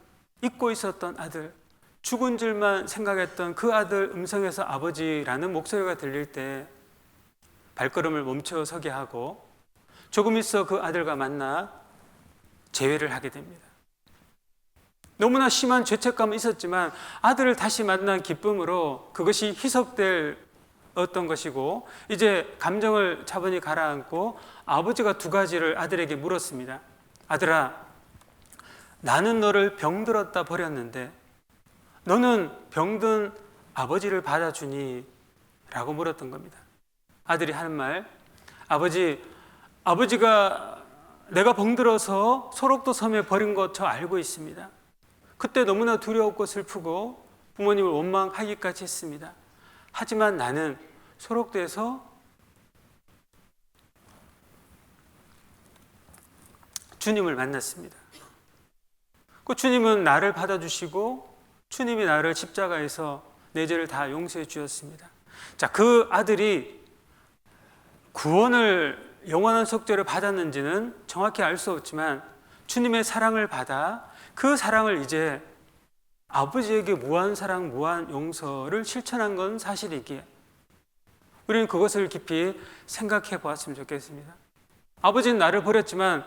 잊고 있었던 아들, 죽은 줄만 생각했던 그 아들 음성에서 아버지라는 목소리가 들릴 때 발걸음을 멈춰 서게 하고 조금 있어 그 아들과 만나 재회를 하게 됩니다. 너무나 심한 죄책감은 있었지만 아들을 다시 만난 기쁨으로 그것이 희석될 어떤 것이고 이제 감정을 차분히 가라앉고 아버지가 두 가지를 아들에게 물었습니다. 아들아, 나는 너를 병들었다 버렸는데 너는 병든 아버지를 받아주니? 라고 물었던 겁니다. 아들이 하는 말, 아버지가 내가 병들어서 소록도 섬에 버린 것 저 알고 있습니다. 그때 너무나 두려웠고 슬프고 부모님을 원망하기까지 했습니다. 하지만 나는 소록도에서 주님을 만났습니다. 그 주님은 나를 받아주시고 주님이 나를 십자가에서 내 죄를 다 용서해 주셨습니다. 자, 그 아들이 구원을 영원한 속죄를 받았는지는 정확히 알 수 없지만 주님의 사랑을 받아 그 사랑을 이제 아버지에게 무한 사랑, 무한 용서를 실천한 건 사실이기에 우리는 그것을 깊이 생각해 보았으면 좋겠습니다. 아버지는 나를 버렸지만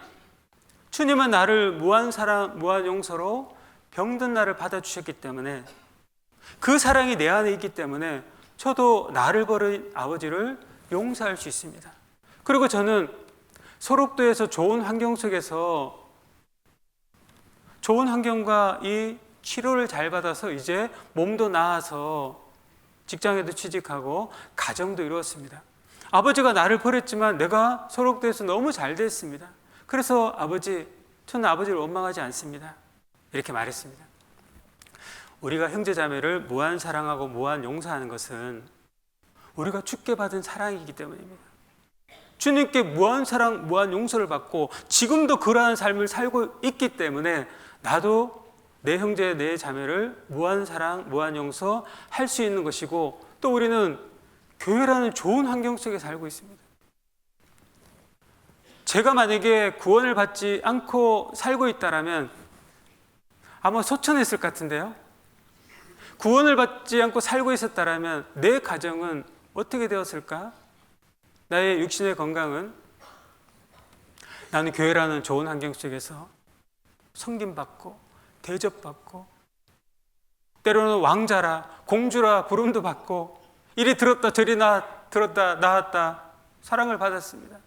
주님은 나를 무한 사랑, 무한 용서로 병든 나를 받아주셨기 때문에 그 사랑이 내 안에 있기 때문에 저도 나를 버린 아버지를 용서할 수 있습니다. 그리고 저는 소록도에서 좋은 환경 속에서 좋은 환경과 이 치료를 잘 받아서 이제 몸도 나아서 직장에도 취직하고 가정도 이루었습니다. 아버지가 나를 버렸지만 내가 소록도에서 너무 잘 됐습니다. 그래서 저는 아버지를 원망하지 않습니다. 이렇게 말했습니다. 우리가 형제자매를 무한 사랑하고 무한 용서하는 것은 우리가 주께 받은 사랑이기 때문입니다. 주님께 무한 사랑, 무한 용서를 받고 지금도 그러한 삶을 살고 있기 때문에 나도 내 형제, 내 자매를 무한 사랑, 무한 용서 할 수 있는 것이고 또 우리는 교회라는 좋은 환경 속에 살고 있습니다. 제가 만약에 구원을 받지 않고 살고 있다면 아마 소천했을 것 같은데요. 구원을 받지 않고 살고 있었다면 내 가정은 어떻게 되었을까? 나의 육신의 건강은 나는 교회라는 좋은 환경 속에서 섬김받고 대접받고 때로는 왕자라 공주라 부름도 받고 이리 들었다 저리 들었다 나왔다 사랑을 받았습니다.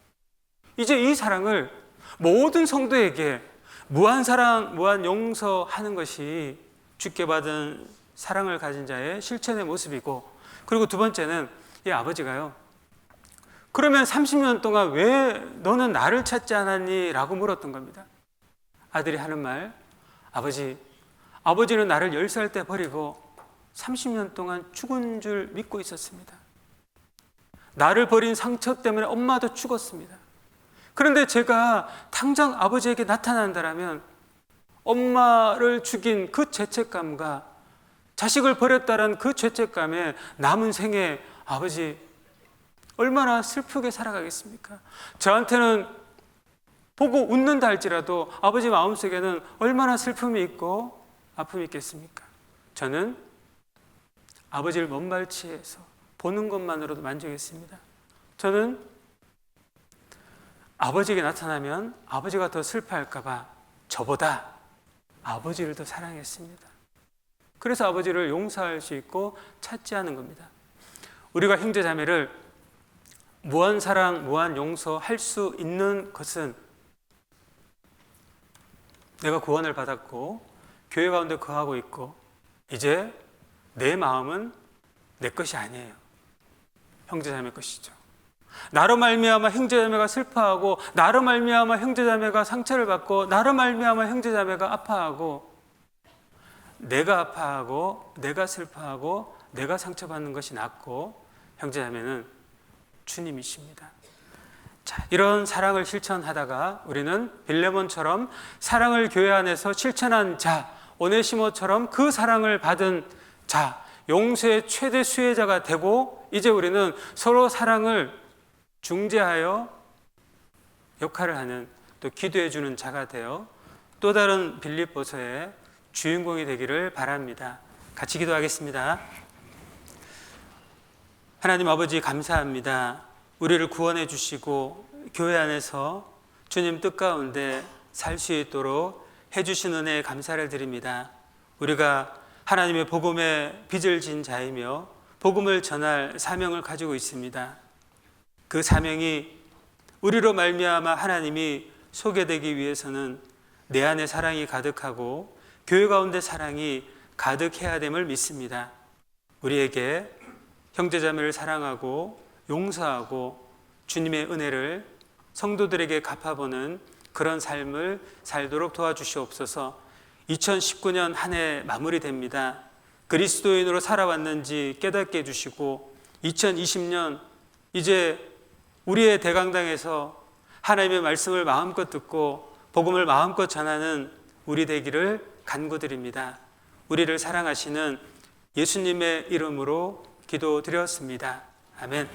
이제 이 사랑을 모든 성도에게 무한 사랑, 무한 용서하는 것이 주께 받은 사랑을 가진 자의 실천의 모습이고, 그리고 두 번째는 이 아버지가요, 그러면 30년 동안 왜 너는 나를 찾지 않았니? 라고 물었던 겁니다. 아들이 하는 말, 아버지는 나를 10살 때 버리고 30년 동안 죽은 줄 믿고 있었습니다. 나를 버린 상처 때문에 엄마도 죽었습니다. 그런데 제가 당장 아버지에게 나타난다면 엄마를 죽인 그 죄책감과 자식을 버렸다는 그 죄책감에 남은 생에 아버지 얼마나 슬프게 살아가겠습니까? 저한테는 보고 웃는다 할지라도 아버지 마음속에는 얼마나 슬픔이 있고 아픔이 있겠습니까? 저는 아버지를 먼발치해서 보는 것만으로도 만족했습니다. 저는 아버지에게 나타나면 아버지가 더 슬퍼할까 봐 저보다 아버지를 더 사랑했습니다. 그래서 아버지를 용서할 수 있고 찾지 않은 겁니다. 우리가 형제자매를 무한 사랑, 무한 용서할 수 있는 것은 내가 구원을 받았고 교회 가운데 거하고 있고 이제 내 마음은 내 것이 아니에요. 형제자매 것이죠. 나로 말미암아 형제자매가 슬퍼하고 나로 말미암아 형제자매가 상처를 받고 나로 말미암아 형제자매가 아파하고 내가 아파하고 내가 슬퍼하고 내가 상처받는 것이 낫고 형제자매는 주님이십니다. 자, 이런 사랑을 실천하다가 우리는 빌레몬처럼 사랑을 교회 안에서 실천한 자, 오네시모처럼 그 사랑을 받은 자, 용서의 최대 수혜자가 되고 이제 우리는 서로 사랑을 중재하여 역할을 하는 또 기도해 주는 자가 되어 또 다른 빌립보서의 주인공이 되기를 바랍니다. 같이 기도하겠습니다. 하나님 아버지 감사합니다. 우리를 구원해 주시고 교회 안에서 주님 뜻 가운데 살 수 있도록 해주신 은혜에 감사를 드립니다. 우리가 하나님의 복음의 빚을 진 자이며 복음을 전할 사명을 가지고 있습니다. 그 사명이 우리로 말미암아 하나님이 소개되기 위해서는 내 안에 사랑이 가득하고 교회 가운데 사랑이 가득해야 됨을 믿습니다. 우리에게 형제자매를 사랑하고 용서하고 주님의 은혜를 성도들에게 갚아보는 그런 삶을 살도록 도와주시옵소서. 2019년 한 해 마무리됩니다. 그리스도인으로 살아왔는지 깨닫게 해주시고 2020년 이제 우리의 대강당에서 하나님의 말씀을 마음껏 듣고 복음을 마음껏 전하는 우리 되기를 간구드립니다. 우리를 사랑하시는 예수님의 이름으로 기도드렸습니다. 아멘.